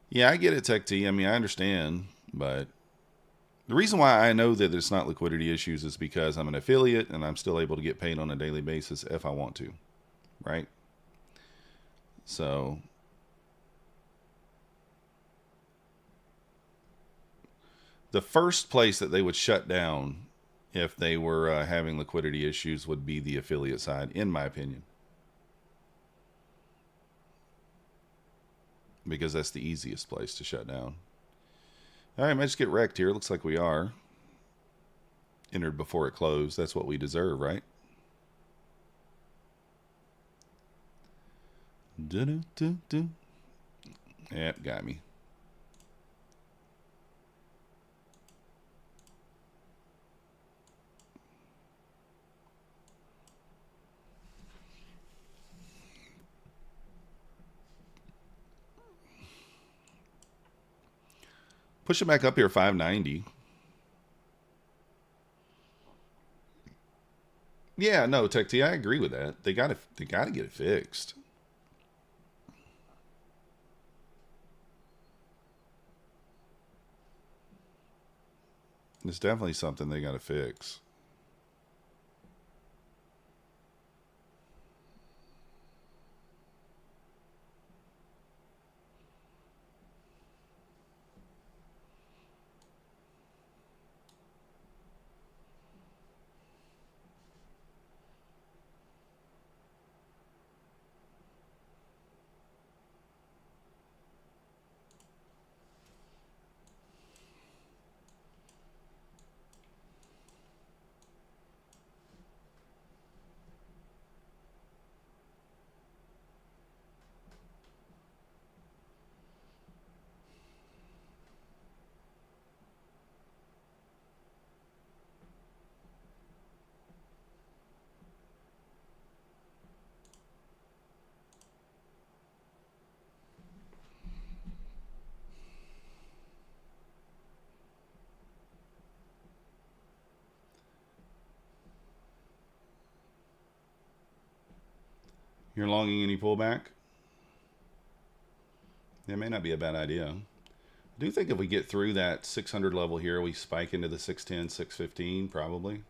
A: Yeah, I get it, Tech T. I mean, I understand, but the reason why I know that it's not liquidity issues is because I'm an affiliate and I'm still able to get paid on a daily basis if I want to, right? So the first place that they would shut down if they were having liquidity issues would be the affiliate side, in my opinion. Because that's the easiest place to shut down. All right, might just get wrecked here. Looks like we are. Entered before it closed. That's what we deserve, right? Yep, got me. Push it back up here, 590. Yeah, no, Tech T, I agree with that. They gotta get it fixed. It's definitely something they gotta fix. You're longing any pullback? That may not be a bad idea. I do think if we get through that 600 level here, we spike into the 610, 615, probably.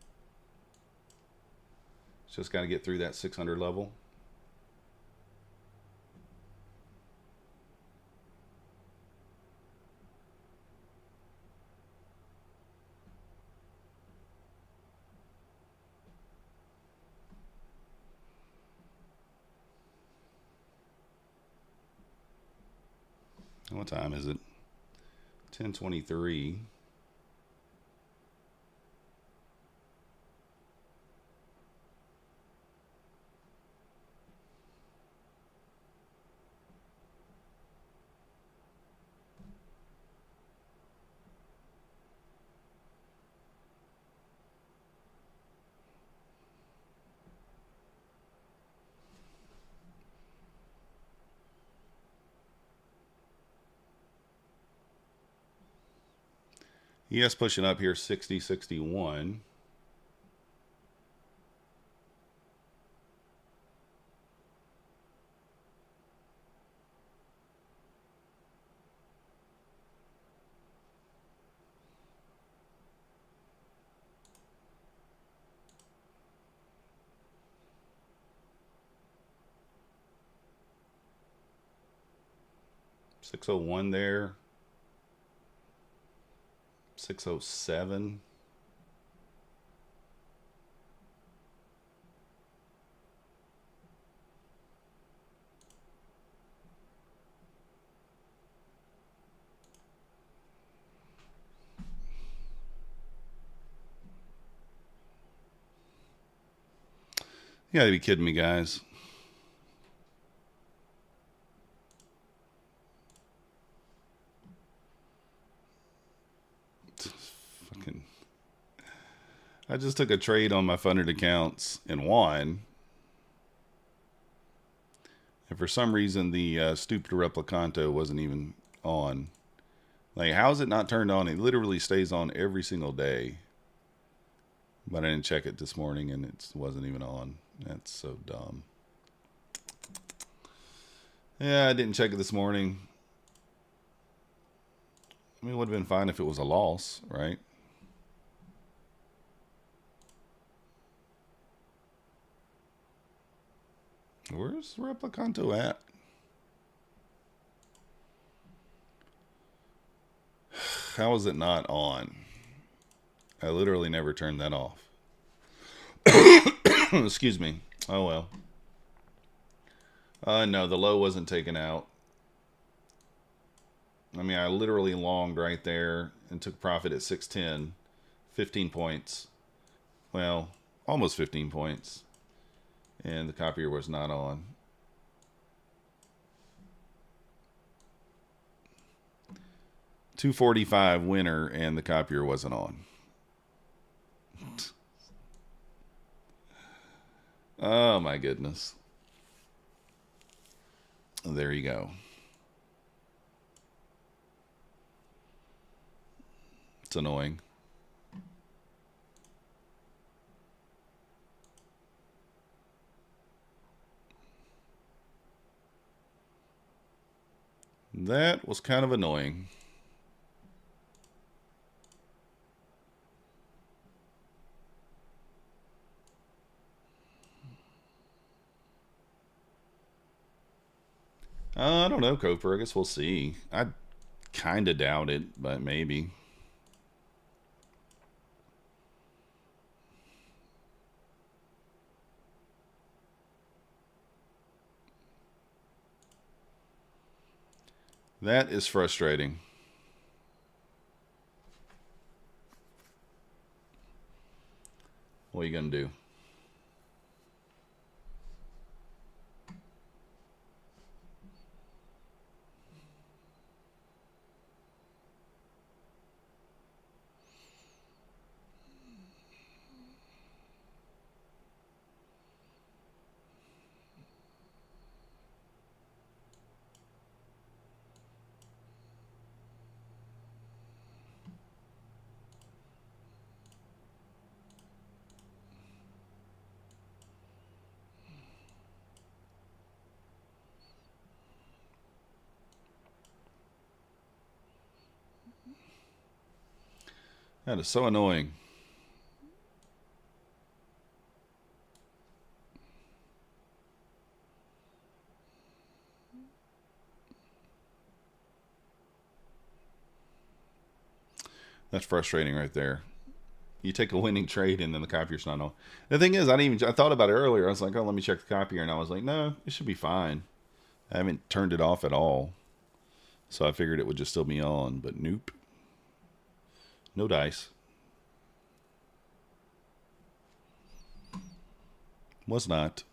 A: It's just got to get through that 600 level. What time is it? 10:23. ES pushing up here, 60, 61. $601 there. 607. You gotta be kidding me, guys. Fucking. I just took a trade on my funded accounts and won. And for some reason, the stupid replicanto wasn't even on. Like, how is it not turned on? It literally stays on every single day. But I didn't check it this morning, and it wasn't even on. That's so dumb. Yeah, I didn't check it this morning. I mean, it would have been fine if it was a loss, right? Where's Replicanto at? How is it not on? I literally never turned that off. Excuse me. Oh, well. No, the low wasn't taken out. I mean, I literally longed right there and took profit at 610. 15 points. Well, almost 15 points. And the copier was not on. $245 winner, and the copier wasn't on. Oh my goodness. There you go. It's annoying. That was kind of annoying. I don't know, Coper. I guess we'll see. I kind of doubt it, but maybe. That is frustrating. What are you going to do? That is so annoying. That's frustrating right there. You take a winning trade and then the copier's not on. The thing is, I thought about it earlier. I was like, oh, let me check the copier. And I was like, no, it should be fine. I haven't turned it off at all. So I figured it would just still be on, but nope. No dice. Was not.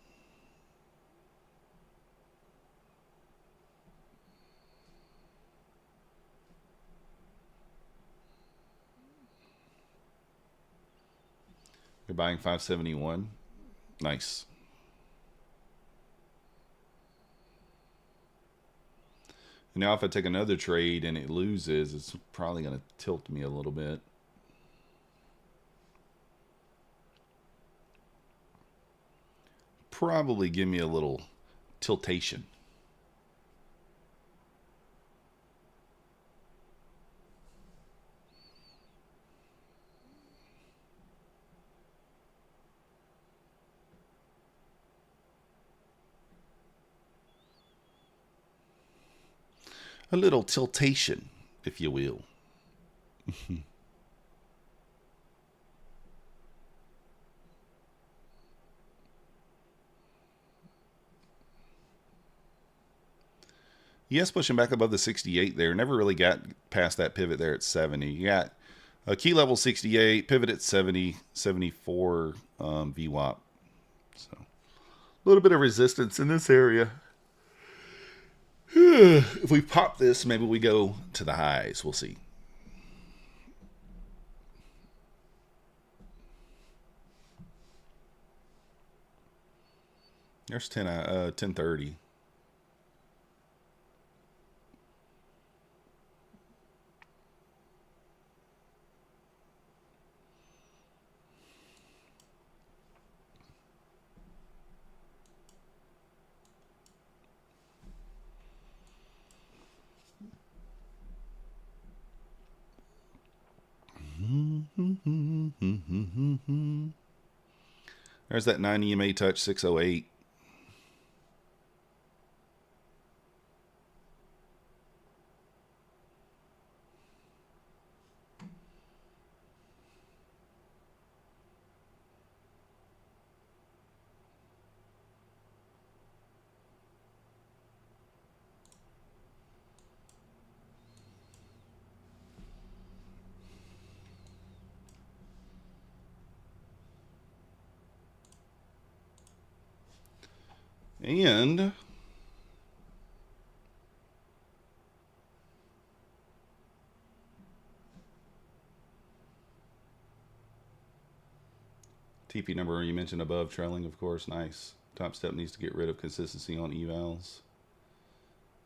A: You're buying 571. Nice. And now if I take another trade and it loses, it's probably going to tilt me a little bit. Probably give me a little tiltation. A little tiltation, if you will. Yes, pushing back above the 68 there. Never really got past that pivot there at 70. You got a key level 68, pivot at 70, 74 VWAP. So A little bit of resistance in this area. If we pop this, maybe we go to the highs. We'll see. There's 10:30. There's that 9 EMA touch, 608. And TP number you mentioned above, trailing, of course. Nice. Topstep needs to get rid of consistency on evals.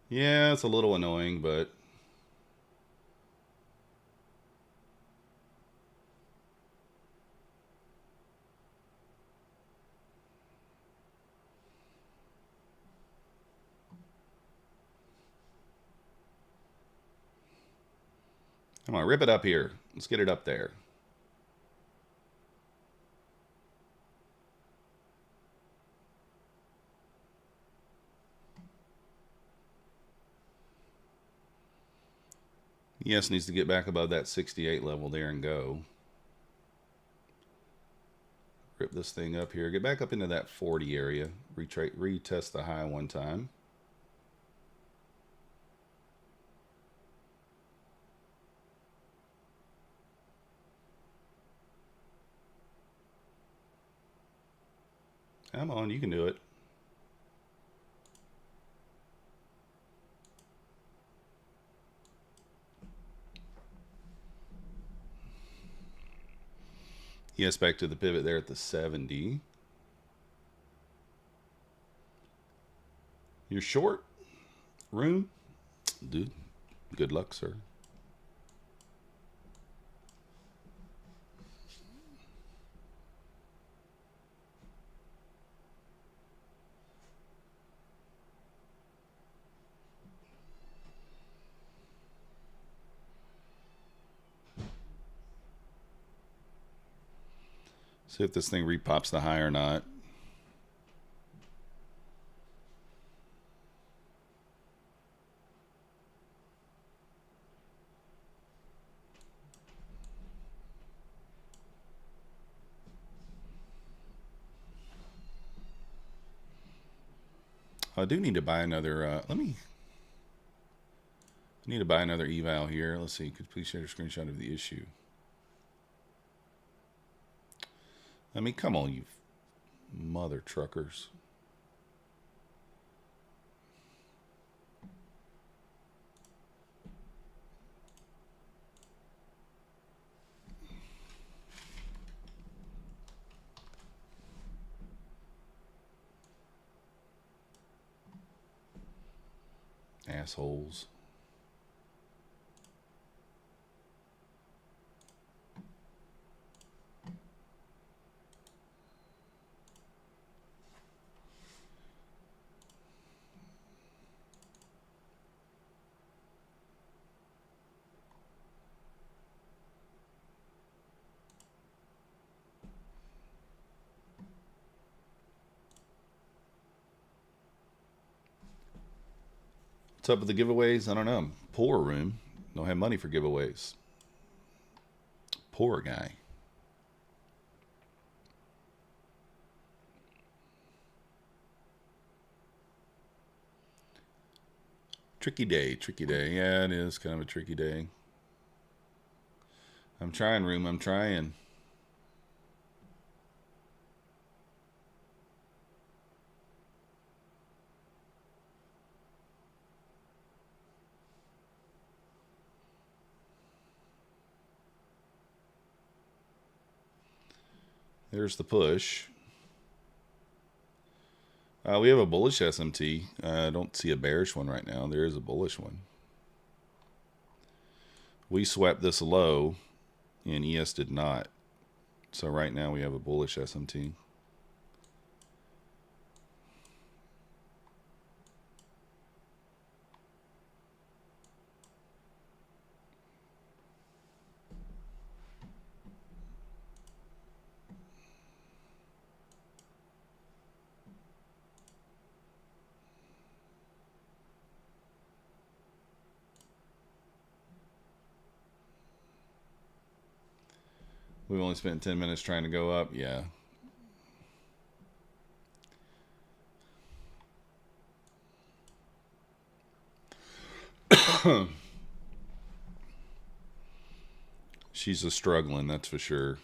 A: Yeah, it's a little annoying, but come on, rip it up here. Let's get it up there. ES needs to get back above that 68 level there and go. Rip this thing up here. Get back up into that 40 area. Retest the high one time. Come on, you can do it. Yes, back to the pivot there at the 70. You're short? Room? Dude, good luck, sir. See if this thing repops the high or not. I do need to buy another, I need to buy another eval here. Let's see, could you please share a screenshot of the issue? I mean, come on, you mother truckers. Assholes. What's up with the giveaways? I don't know. Poor room. Don't have money for giveaways. Poor guy. Tricky day, tricky day. Yeah, it is kind of a tricky day. I'm trying, room. I'm trying. There's the push. We have a bullish SMT. I don't see a bearish one right now. There is a bullish one. We swept this low, and ES did not. So right now we have a bullish SMT. We've only spent 10 minutes trying to go up. Yeah. She's a struggling, that's for sure.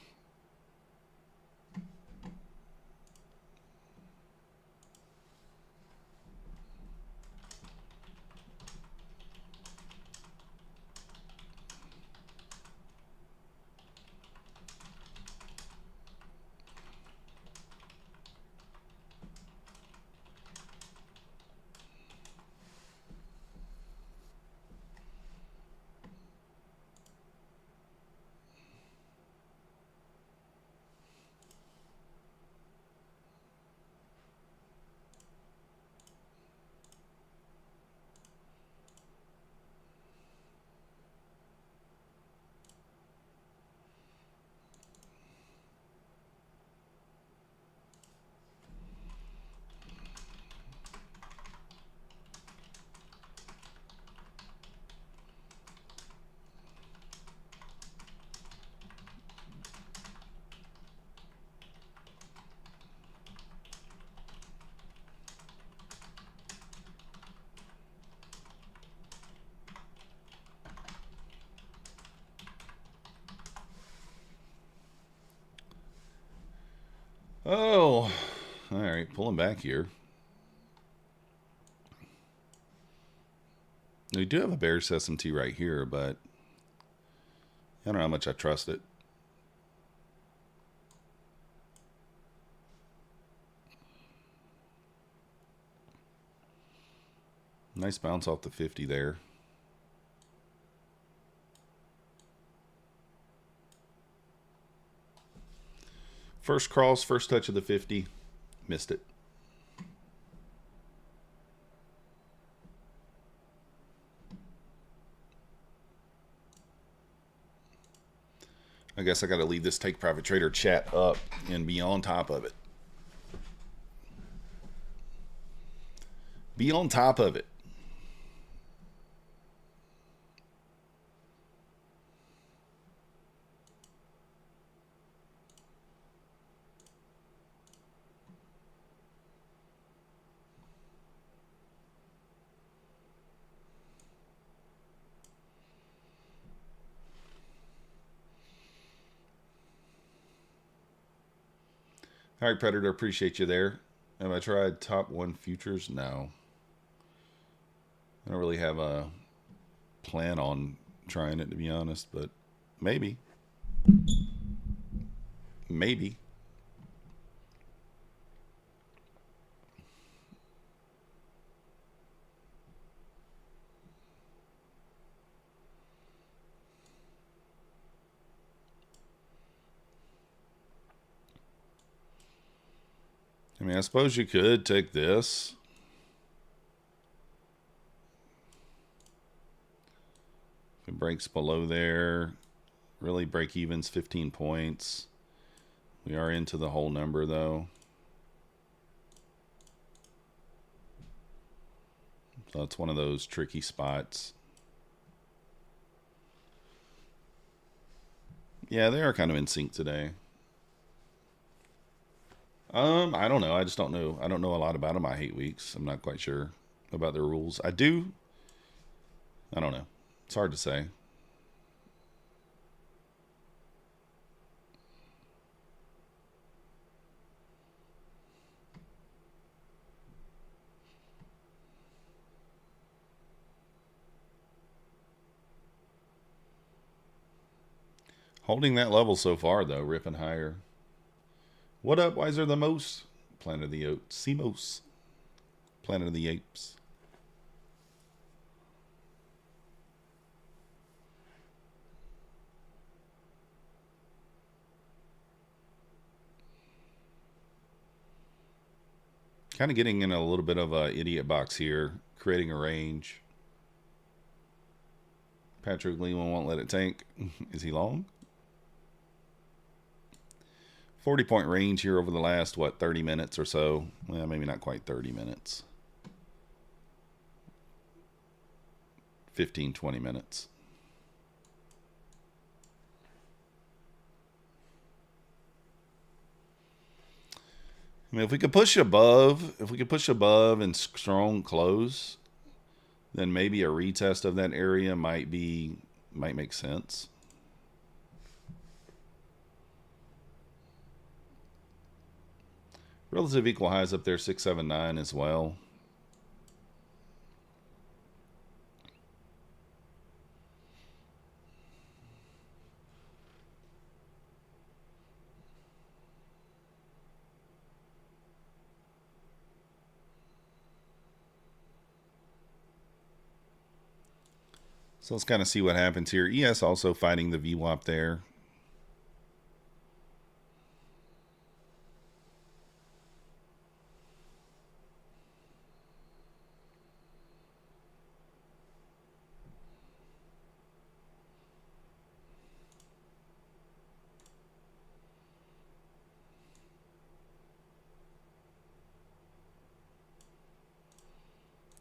A: Oh, all right, pulling back here. We do have a bearish SMT right here, but I don't know how much I trust it. Nice bounce off the 50 there. First cross, first touch of the 50. Missed it. I guess I got to leave this Take Profit Trader chat up and be on top of it. Be on top of it. All right, Predator, appreciate you there. Have I tried top 1 futures? No. I don't really have a plan on trying it, to be honest, but maybe. Maybe. I mean, I suppose you could take this. If it breaks below there, really break even's 15 points. We are into the whole number, though. So it's one of those tricky spots. Yeah, they are kind of in sync today. I don't know. I just don't know. I don't know a lot about them. I hate weeks. I'm not quite sure about their rules. I do. I don't know. It's hard to say. Holding that level so far, though, ripping higher. What up, Wiser the Most? Planet of the Oats. CMOS. Planet of the Apes. Kind of getting in a little bit of a idiot box here. Creating a range. Patrick Lehman won't let it tank. Is he long? 40-point range here over the last, what, 30 minutes or so. Well, maybe not quite 30 minutes. 15, 20 minutes. I mean, if we could push above and strong close, then maybe a retest of that area might make sense. Relative equal highs up there, 679 as well. So let's kind of see what happens here. ES also fighting the VWAP there.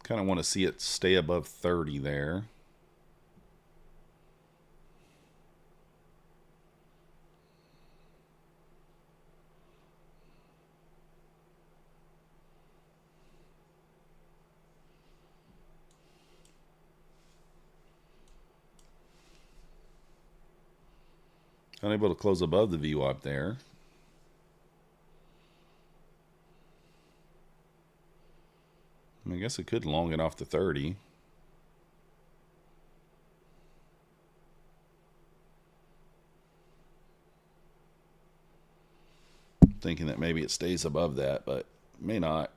A: Kind of want to see it stay above 30 there. Unable to close above the VWAP there. I guess it could long it off to 30. Thinking that maybe it stays above that, but it may not.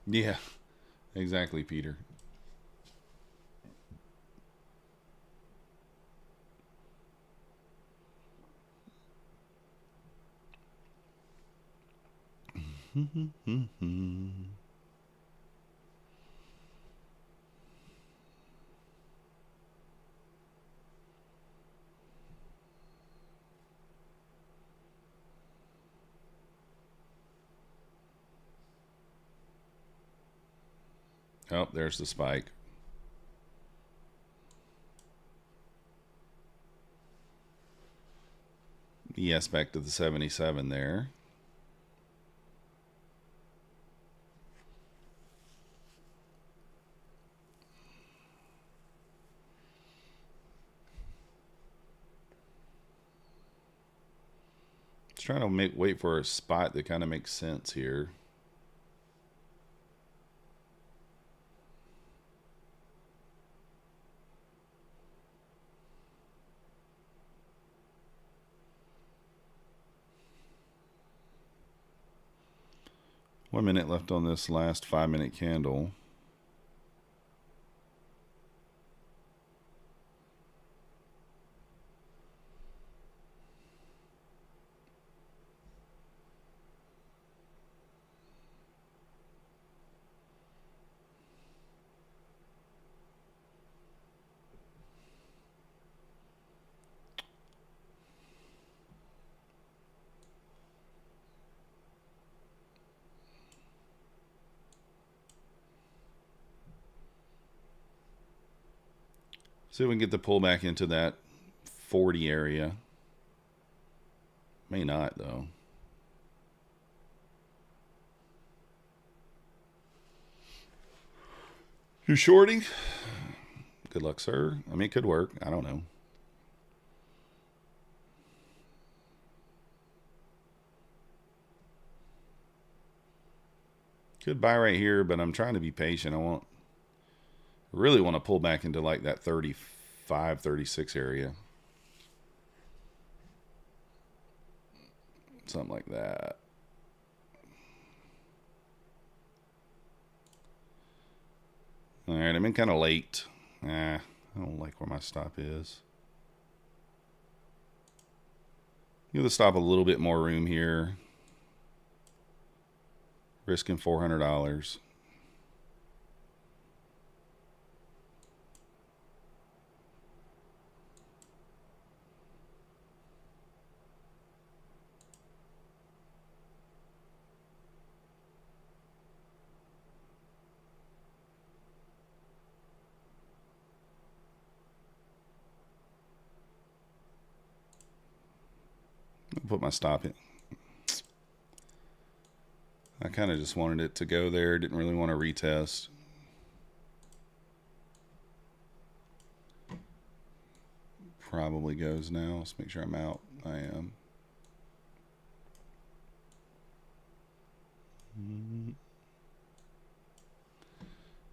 A: Yeah, exactly, Peter. Oh, there's the spike. ES back to the 77 there. Just trying to wait for a spot that kind of makes sense here. One minute left on this last 5-minute candle. See if we can get the pullback into that 40 area. May not, though. You shorting? Good luck, sir. I mean, it could work. I don't know. Could buy right here, but I'm trying to be patient. I want Really want to pull back into like that 35, 36 area. Something like that. All right, I'm in kind of late. I don't like where my stop is. Give the stop a little bit more room here. Risking $400. I'll put my stop in. I kind of just wanted it to go there. Didn't really want to retest. Probably goes now. Let's make sure I'm out. I am.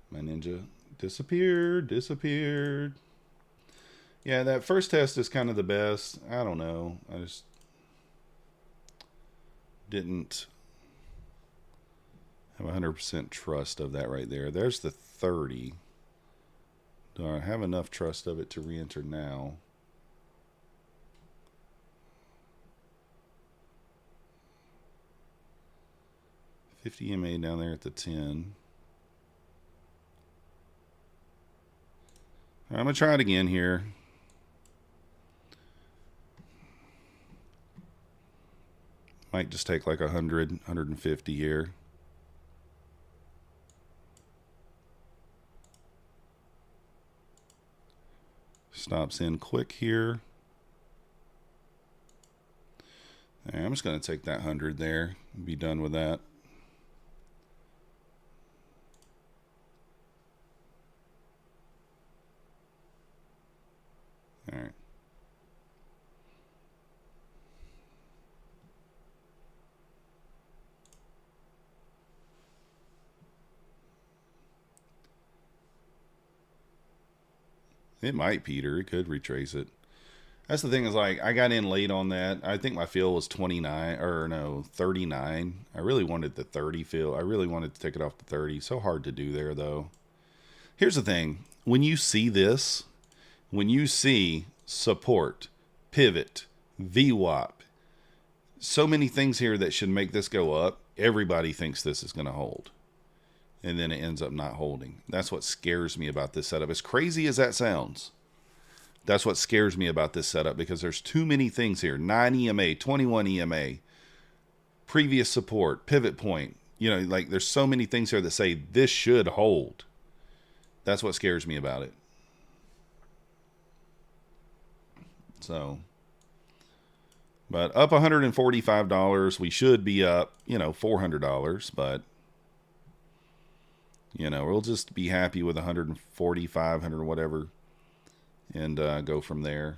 A: My ninja disappeared. Yeah, that first test is kind of the best. I don't know. I just didn't have 100% trust of that right there. There's the 30. Do I have enough trust of it to re-enter now? $50 MA down there at the 10. I'm going to try it again here. Might just take like 100, 150 here. Stops in quick here. Right, I'm just going to take that 100 there and be done with that. All right. It might, Peter. It could retrace it. That's the thing is like I got in late on that. I think my fill was 29 or no 39. I really wanted the 30 fill. I really wanted to take it off the 30. So hard to do there though. Here's the thing. When you see this, when you see support, pivot, VWAP, so many things here that should make this go up, everybody thinks this is going to hold. And then it ends up not holding. That's what scares me about this setup. As crazy as that sounds, that's what scares me about this setup because there's too many things here. 9 EMA, 21 EMA, previous support, pivot point. You know, like there's so many things here that say this should hold. That's what scares me about it. So, but up $145. We should be up, $400, but we'll just be happy with 145, 100, whatever, and go from there.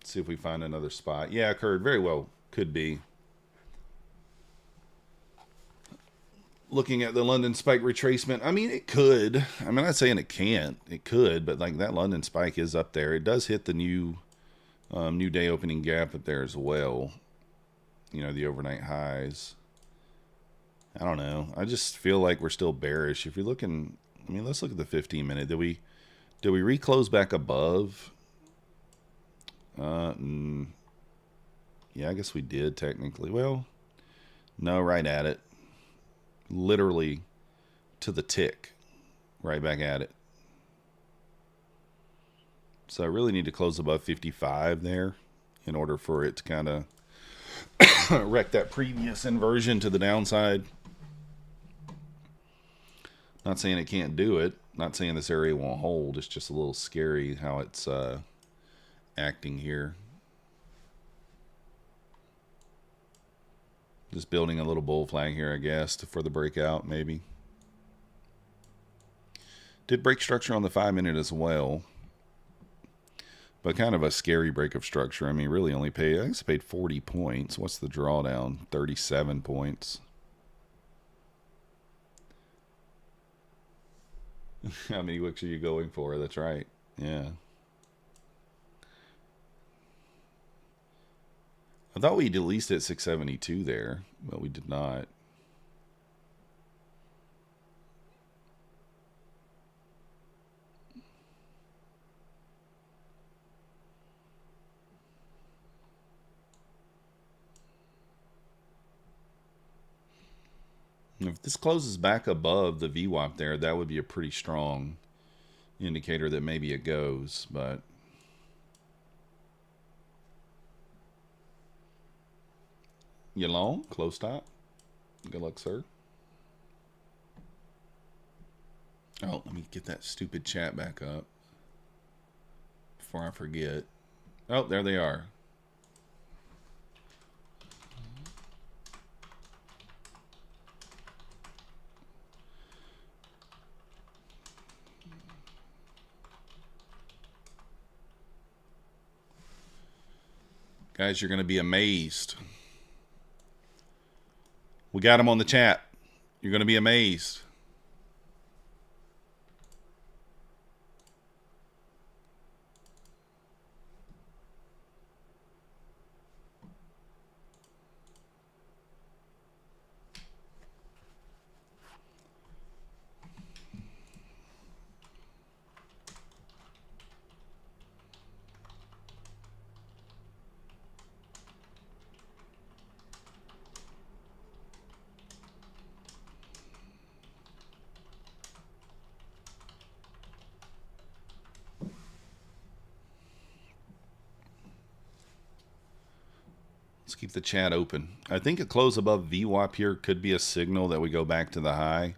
A: See if we find another spot. Yeah, Kurt, very well could be. Looking at the London spike retracement, I mean, it could. I'm not saying it can't. It could, but like that London spike is up there. It does hit the new day opening gap up there as well. The overnight highs. I don't know. I just feel like we're still bearish. If you're looking, I mean, let's look at the 15-minute. Did we reclose back above? Yeah, I guess we did technically. Well, no, right at it. Literally to the tick. Right back at it. So I really need to close above 55 there in order for it to kind of wreck that previous inversion to the downside. Not saying it can't do it. Not saying this area won't hold. It's just a little scary how it's acting here. Just building a little bull flag here, I guess, for the breakout, maybe. Did break structure on the 5-minute as well. But kind of a scary break of structure. I mean, really only paid, I guess I paid 40 points. What's the drawdown? 37 points. How many wicks are you going for? That's right. Yeah. I thought we'd at least hit 672 there, but we did not. If this closes back above the VWAP there, that would be a pretty strong indicator that maybe it goes, but you long? Close stop? Good luck, sir. Oh, let me get that stupid chat back up before I forget. Oh, there they are. Guys, you're going to be amazed. We got them on the chat. You're going to be amazed. Let's keep the chat open. I think a close above VWAP here could be a signal that we go back to the high.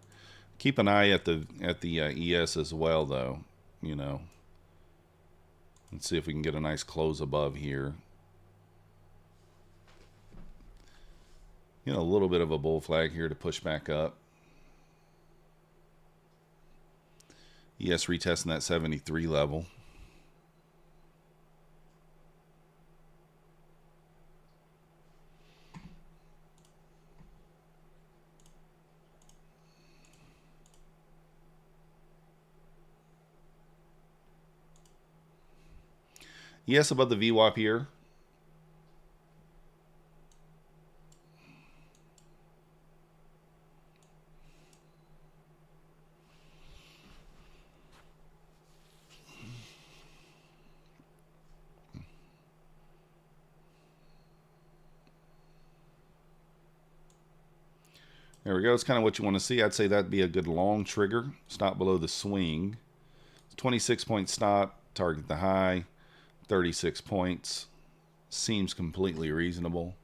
A: Keep an eye at the ES as well, though. You know, let's see if we can get a nice close above here. You know, a little bit of a bull flag here to push back up. ES retesting that 73 level. ES above the VWAP here. There we go. It's kind of what you want to see. I'd say that'd be a good long trigger. Stop below the swing. 26-point stop. Target the high. 36 points. Seems completely reasonable.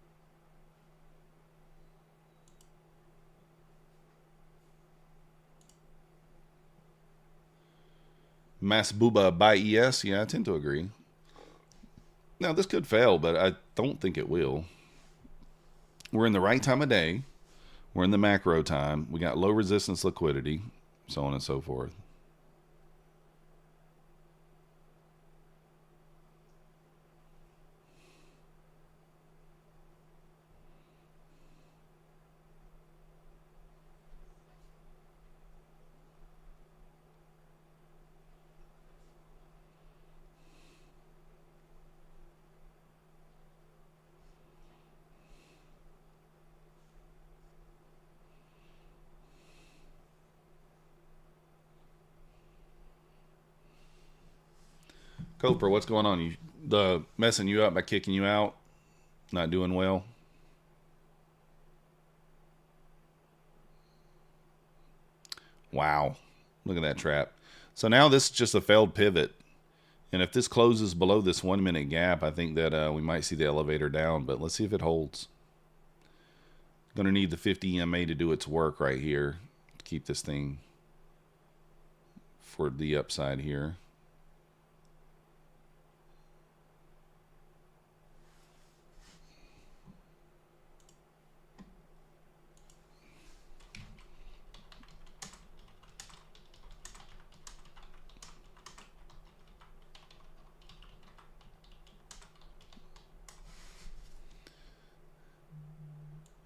A: Mass Booba by ES. Yeah, I tend to agree. Now, this could fail, but I don't think it will. We're in the right time of day. We're in the macro time. We got low resistance liquidity, so on and so forth. Cooper, what's going on? The messing you up by kicking you out? Not doing well? Wow. Look at that trap. So now this is just a failed pivot. And if this closes below this 1 minute gap, I think that we might see the elevator down. But let's see if it holds. Going to need the 50 EMA to do its work right here to keep this thing for the upside here.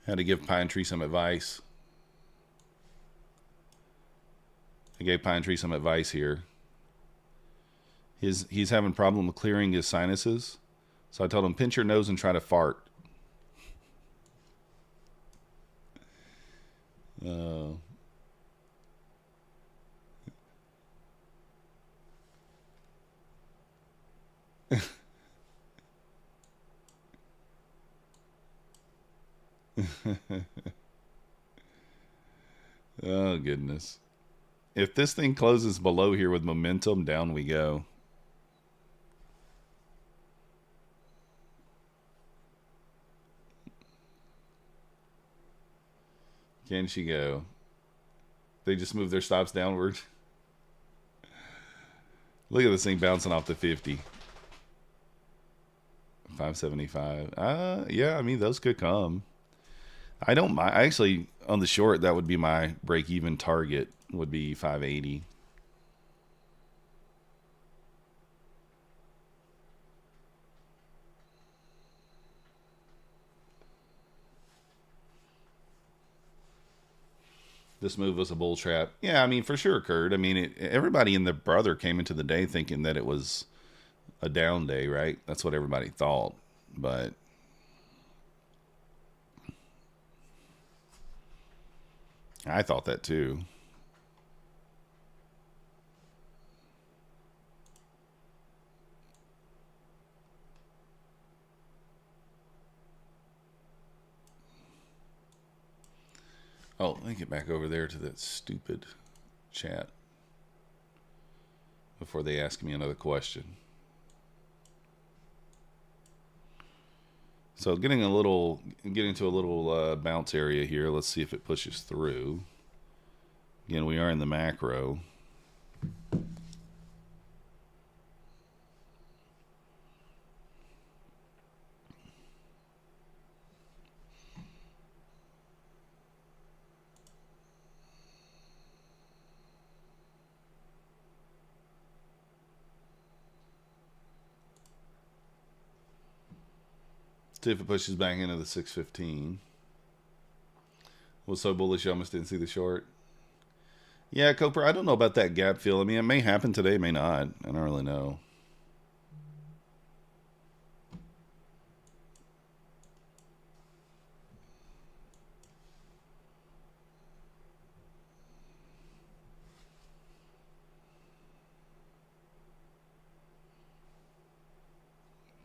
A: Had to give Pine Tree some advice. I gave Pine Tree some advice here. He's having a problem clearing his sinuses. So I told him, pinch your nose and try to fart. Oh. Oh, goodness. If this thing closes below here with momentum, down we go. Can she go? They just move their stops downward. Look at this thing bouncing off the 50. 575. Yeah, I mean, those could come. I don't mind. Actually, on the short, that would be my break-even target, would be 580. This move was a bull trap. Yeah, I mean, for sure, Kurt. I mean, everybody and their brother came into the day thinking that it was a down day, right? That's what everybody thought. But I thought that too. Oh, let me get back over there to that stupid chat before they ask me another question. So getting to a little bounce area here. Let's see if it pushes through. Again, we are in the macro. See if it pushes back into the 615. Was so bullish you almost didn't see the short. Yeah, Cooper, I don't know about that gap fill. I mean, it may happen today, it may not. I don't really know.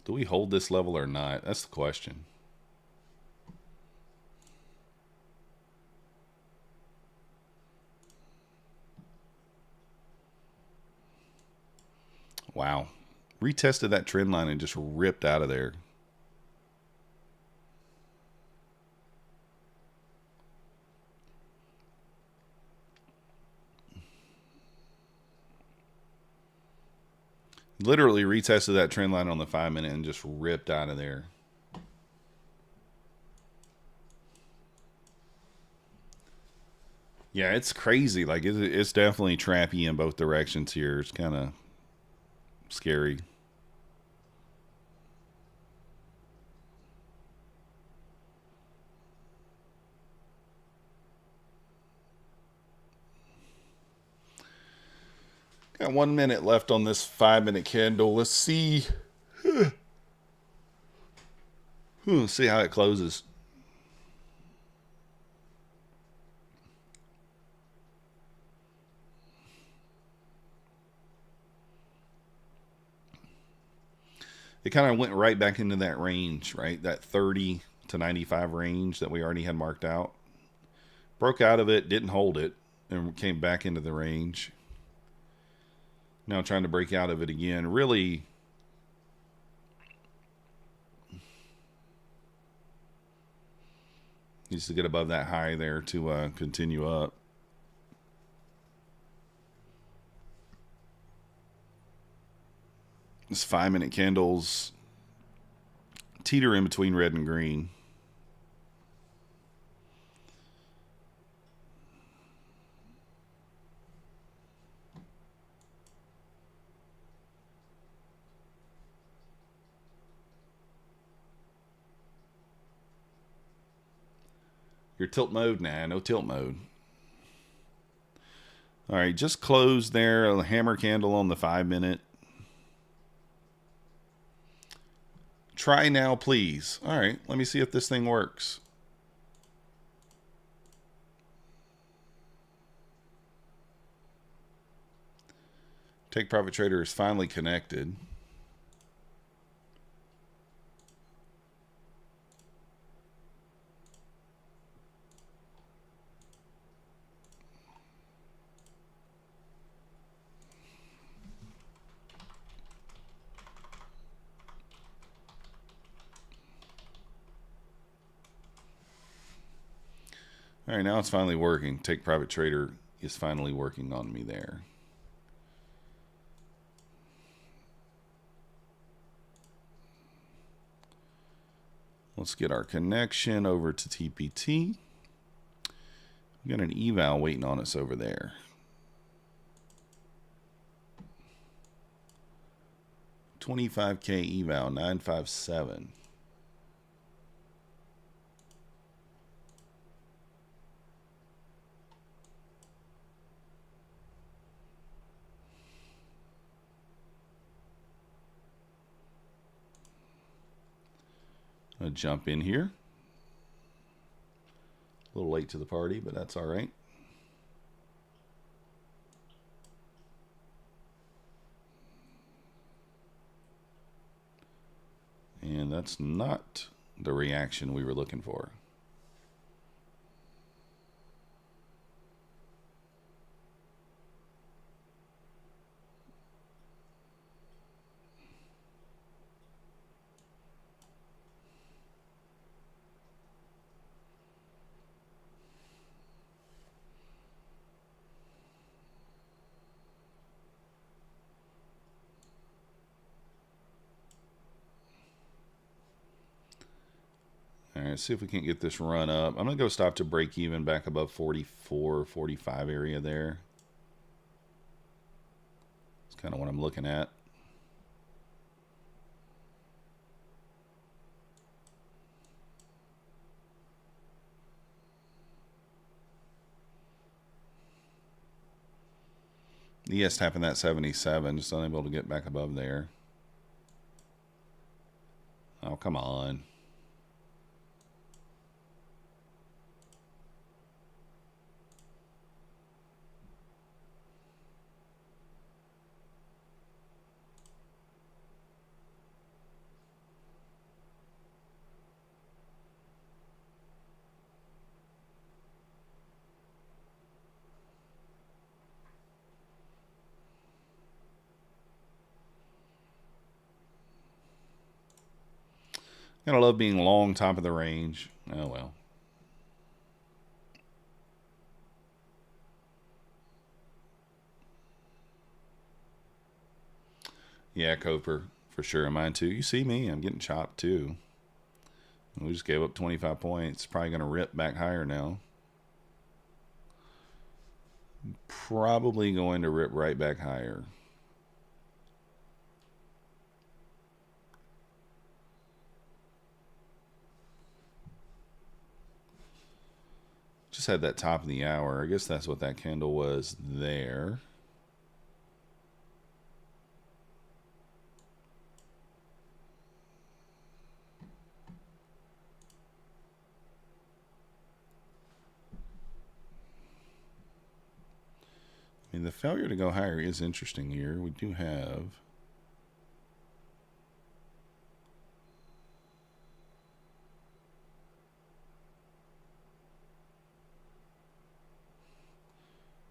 A: Do we hold this level or not? That's the question. Wow. Retested that trend line and just ripped out of there. Literally retested that trend line on the 5-minute and just ripped out of there. Yeah, it's crazy. Like, it's definitely trappy in both directions here. It's kind of scary. Got 1 minute left on this 5-minute candle. Let's see. See how it closes. It kind of went right back into that range, right? That 30 to 95 range that we already had marked out. Broke out of it, didn't hold it, and came back into the range. Now trying to break out of it again. Really needs to get above that high there to continue up. This 5-minute candles teeter in between red and green. Your tilt mode? Nah, no tilt mode. All right, just closed there. A hammer candle on the 5-minute. Try now, please. All right, let me see if this thing works. Take Profit Trader is finally connected. All right, now it's finally working. Take Private Trader is finally working on me there. Let's get our connection over to TPT. We got an eval waiting on us over there. $25K eval, 957. I'll jump in here. A little late to the party, but that's all right. And that's not the reaction we were looking for. All right, see if we can't get this run up. I'm going to go stop to break even back above 44, 45 area there. That's kind of what I'm looking at. Yes, tapping that 77, just unable to get back above there. Oh, come on. Gotta love being long top of the range. Oh well. Yeah, Coper, for sure. Mine too. You see me, I'm getting chopped too. We just gave up 25 points. Probably gonna rip back higher now. Probably going to rip right back higher. Just had that top of the hour. I guess that's what that candle was there. I mean, the failure to go higher is interesting here. We do have...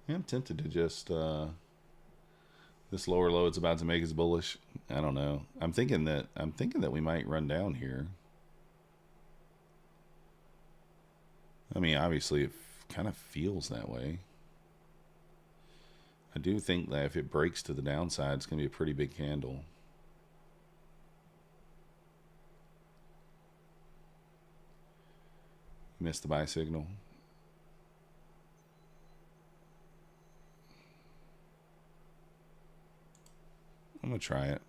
A: Yeah, I'm tempted to just... this lower low it's about to make is bullish. I don't know. I'm thinking that we might run down here. I mean, obviously it kind of feels that way. I do think that if it breaks to the downside, it's going to be a pretty big candle. Missed the buy signal. I'm going to try it.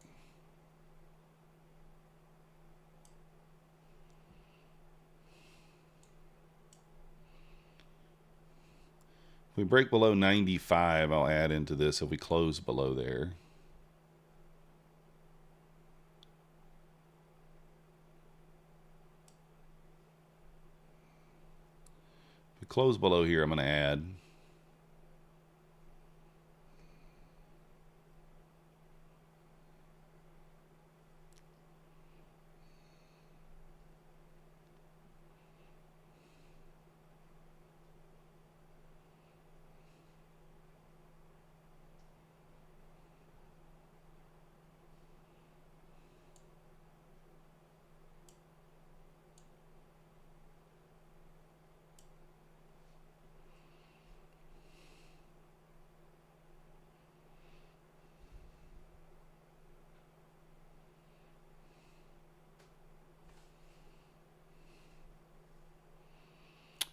A: If we break below 95, I'll add into this if we close below there. If we close below here, I'm going to add.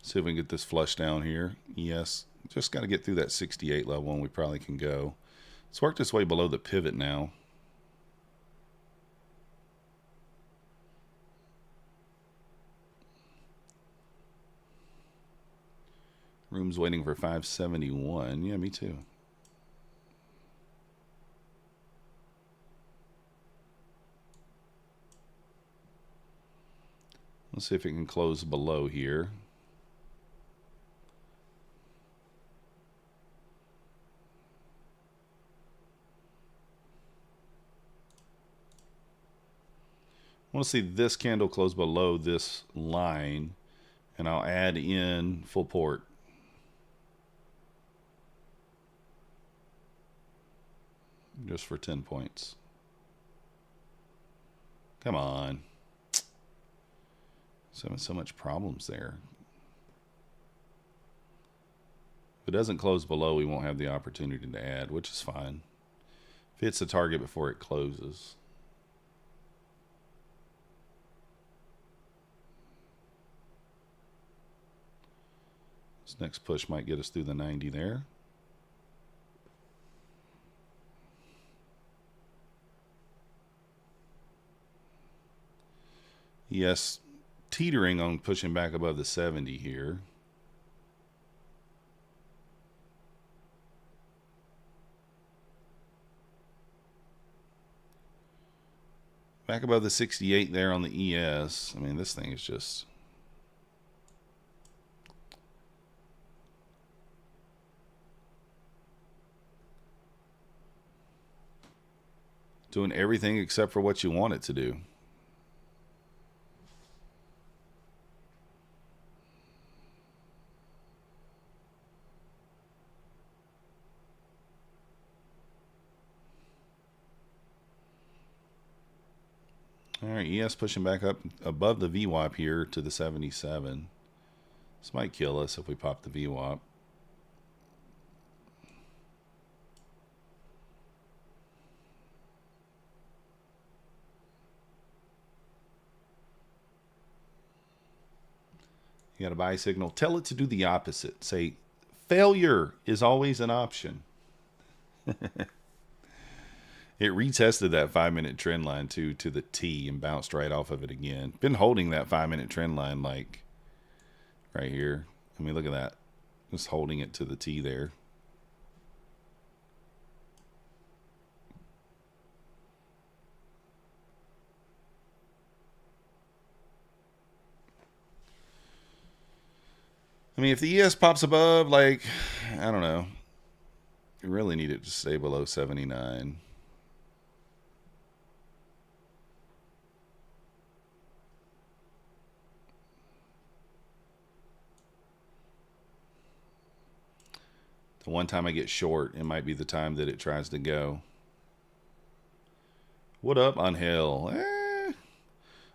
A: See if we can get this flush down here. Yes, just got to get through that 68 level and we probably can go. Let's work this way below the pivot now. Room's waiting for 571. Yeah, me too. Let's see if it can close below here. I want to see this candle close below this line, and I'll add in full port. Just for 10 points. Come on. So much problems there. If it doesn't close below, we won't have the opportunity to add, which is fine. If it hits the target before it closes. This next push might get us through the 90 there. Yes, teetering on pushing back above the 70 here. Back above the 68 there on the ES. I mean, this thing is just... doing everything except for what you want it to do. All right, ES pushing back up above the VWAP here to the 77. This might kill us if we pop the VWAP. You got a buy signal. Tell it to do the opposite. Say, failure is always an option. It retested that 5-minute trend line to the T and bounced right off of it again. Been holding that 5-minute trend line like right here. I mean, look at that. Just holding it to the T there. I mean, if the ES pops above, like, I don't know. You really need it to stay below 79. The one time I get short, it might be the time that it tries to go. What up, Angel?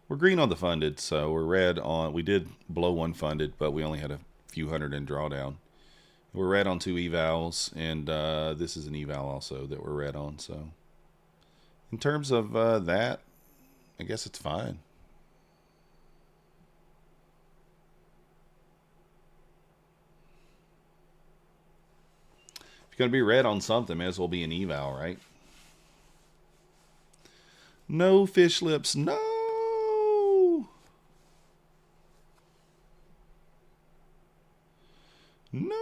A: We're green on the funded, so we're red on... We did blow one funded, but we only had a few hundred in drawdown. We're red on 2 evals, and this is an eval also that we're red on. So in terms of that, I guess it's fine. If you're going to be red on something, may as well be an eval, right? No fish lips, no! No!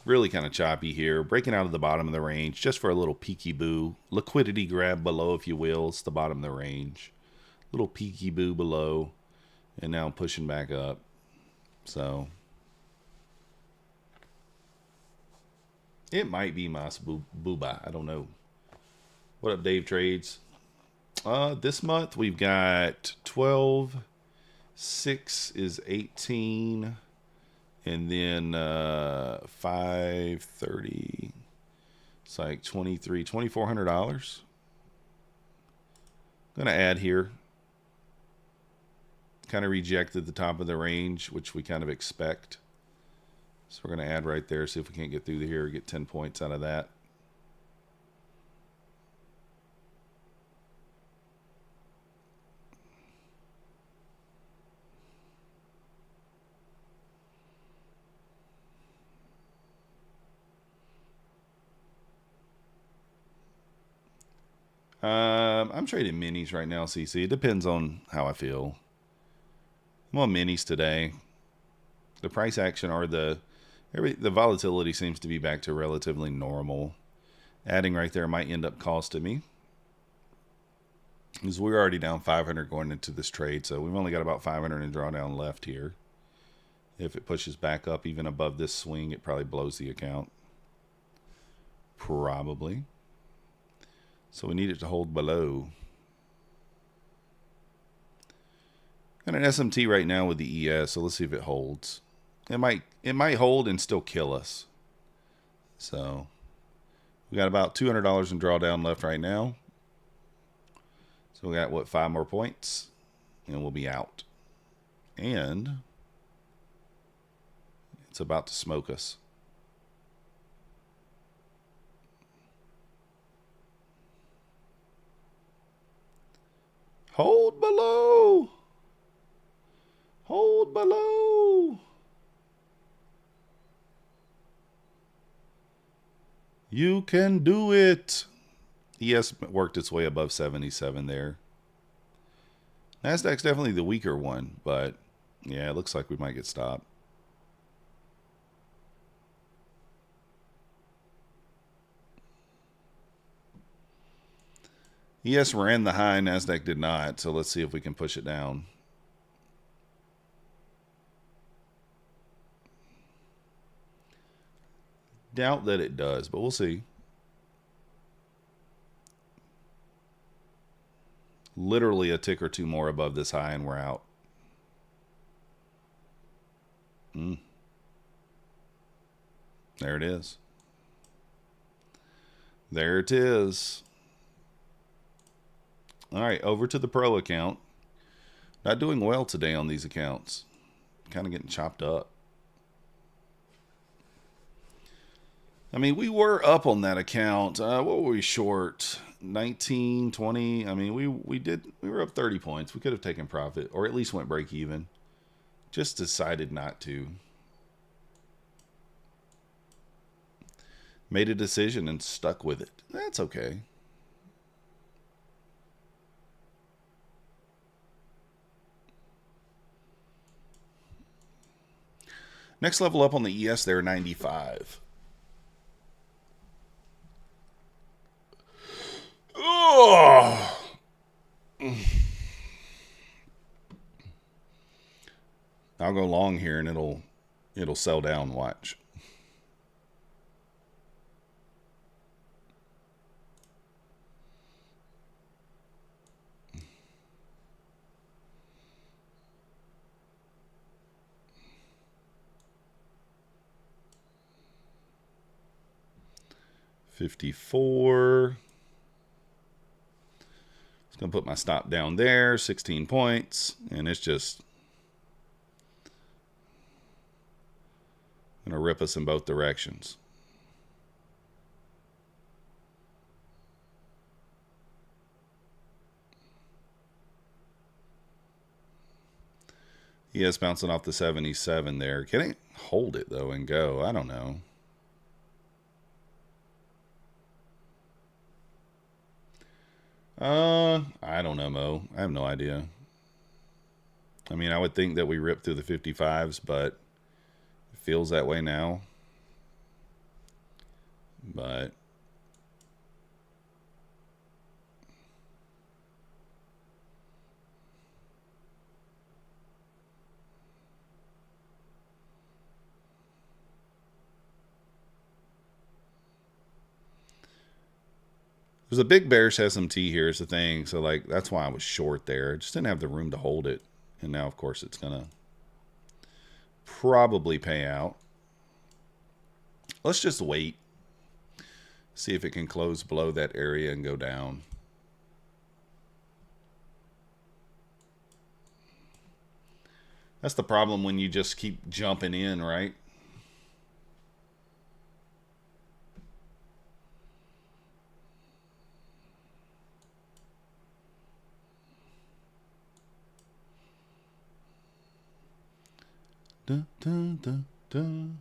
A: Really kind of choppy here. Breaking out of the bottom of the range just for a little peeky-boo. Liquidity grab below, if you will. It's the bottom of the range. Little peeky-boo below. And now pushing back up. So it might be Mas Booba. I don't know. What up, Dave Trades? This month we've got 12. 6 is 18. And then 530. It's like $2,400. I'm going to add here. Kind of rejected the top of the range, which we kind of expect. So we're going to add right there, see if we can't get through here, get 10 points out of that. I'm trading minis right now, CC. It depends on how I feel. I'm on minis today. The price action or the volatility seems to be back to relatively normal. Adding right there might end up costing me, because we're already down 500 going into this trade, so we've only got about 500 in drawdown left here. If it pushes back up even above this swing, it probably blows the account. Probably. So we need it to hold below. Got an SMT right now with the ES, so let's see if it holds. It might hold and still kill us. So we got about $200 in drawdown left right now. So we got, what, 5 more points? And we'll be out. And it's about to smoke us. Hold below. Hold below. You can do it. ES worked its way above 77 there. Nasdaq's definitely the weaker one, but yeah, it looks like we might get stopped. ES ran the high, Nasdaq did not, so let's see if we can push it down. Doubt that it does, but we'll see. Literally a tick or two more above this high and we're out. There it is. There it is. All right, over to the pro account. Not doing well today on these accounts. Kind of getting chopped up. I mean, we were up on that account. What were we short? 19, 20. I mean, we were up 30 points. We could have taken profit, or at least went break even. Just decided not to. Made a decision and stuck with it. That's okay. Next level up on the ES there, 95. Oh. I'll go long here and it'll sell down, watch. $54. Just gonna put my stop down there, 16 points, and it's just gonna rip us in both directions. Yes, bouncing off the 77 there. Can it hold it though and go? I don't know. I don't know, Mo. I have no idea. I mean, I would think that we ripped through the 55s, but it feels that way now. But there's a big bearish SMT here is the thing. So like that's why I was short there. Just didn't have the room to hold it. And now of course it's gonna probably pay out. Let's just wait. See if it can close below that area and go down. That's the problem when you just keep jumping in, right? Dun, dun, dun, dun.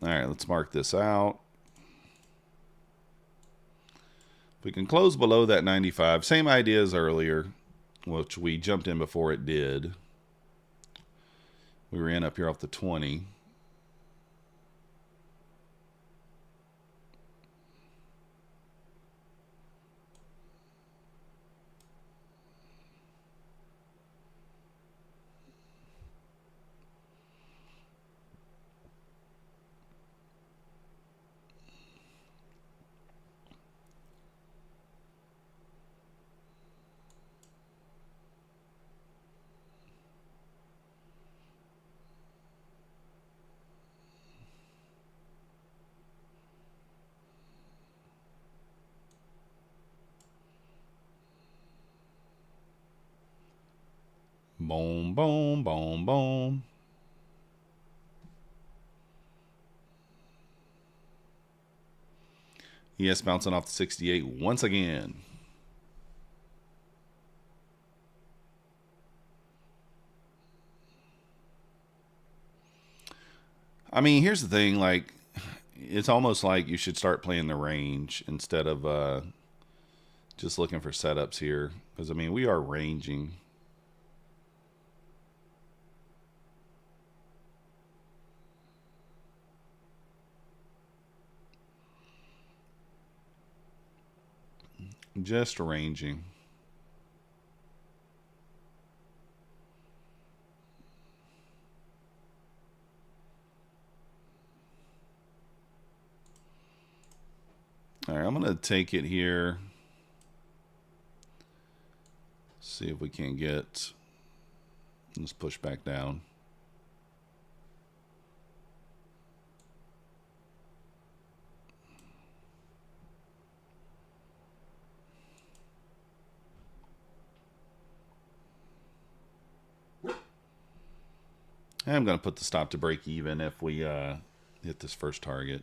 A: All right, let's mark this out. If we can close below that 95, same idea as earlier, which we jumped in before it did. We were in up here off the 20. Boom, boom, boom, boom. Yes, bouncing off the 68 once again. I mean, here's the thing, like, it's almost like you should start playing the range instead of just looking for setups here. Because, I mean, we are ranging. Just ranging. All right, I'm going to take it here. See if we can get... Let's push back down. I'm going to put the stop to break even if we hit this first target.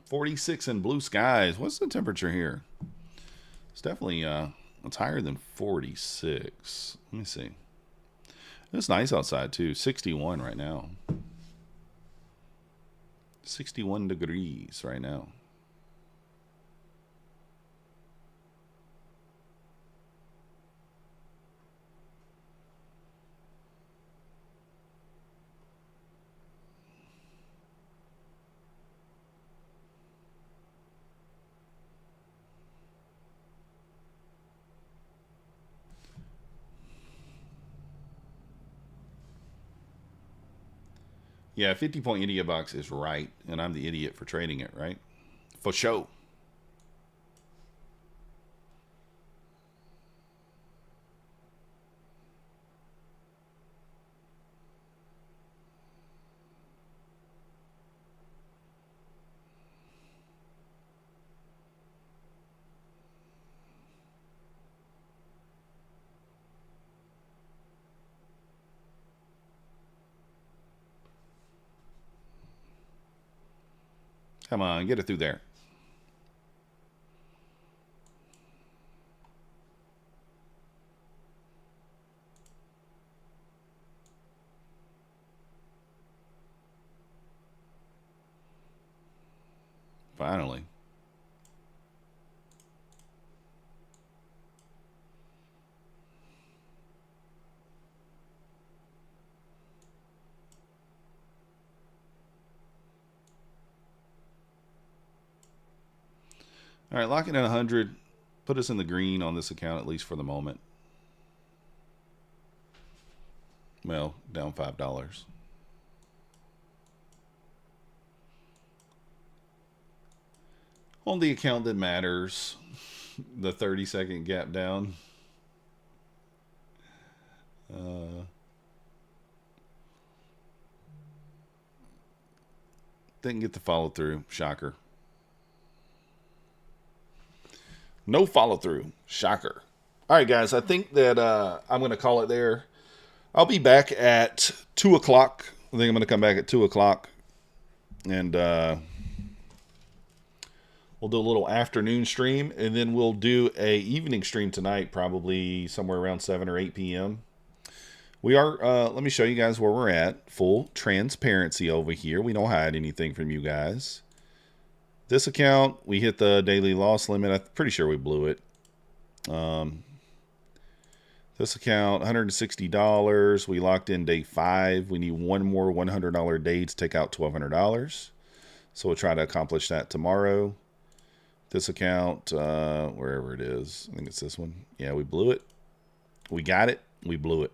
A: .46 in blue skies. What's the temperature here? It's definitely it's higher than 46. Let me see. It's nice outside too. 61 right now. 61 degrees right now. Yeah, 50-point idiot box is right, and I'm the idiot for trading it, right? For sure. Come on, get it through there. Finally. All right, locking in 100. Put us in the green on this account, at least for the moment. Well, down $5. On the account that matters, the 30-second gap down. Didn't get the follow through. Shocker. No follow through. Shocker. All right, guys. I think that I'm going to call it there. I'll be back at 2 o'clock. I think I'm going to come back at 2 o'clock. And we'll do a little afternoon stream. And then we'll do a evening stream tonight, probably somewhere around 7 or 8 p.m. We are, let me show you guys where we're at. Full transparency over here. We don't hide anything from you guys. This account, we hit the daily loss limit. I'm pretty sure we blew it. This account, $160. We locked in day 5. We need one more $100 day to take out $1,200. So we'll try to accomplish that tomorrow. This account, wherever it is, I think it's this one. Yeah, we blew it. We got it. We blew it.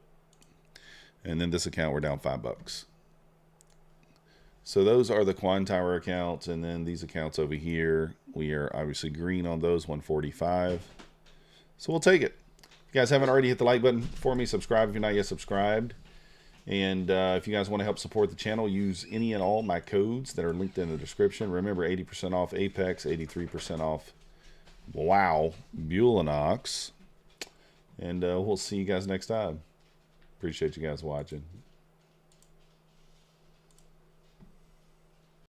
A: And then this account, we're down $5. So those are the Quantower accounts, and then these accounts over here, we are obviously green on those, 145. So we'll take it. If you guys haven't already hit the like button for me, subscribe if you're not yet subscribed. And if you guys want to help support the channel, use any and all my codes that are linked in the description. Remember, 80% off APEX, 83% off, wow, Bulenox. And we'll see you guys next time. Appreciate you guys watching.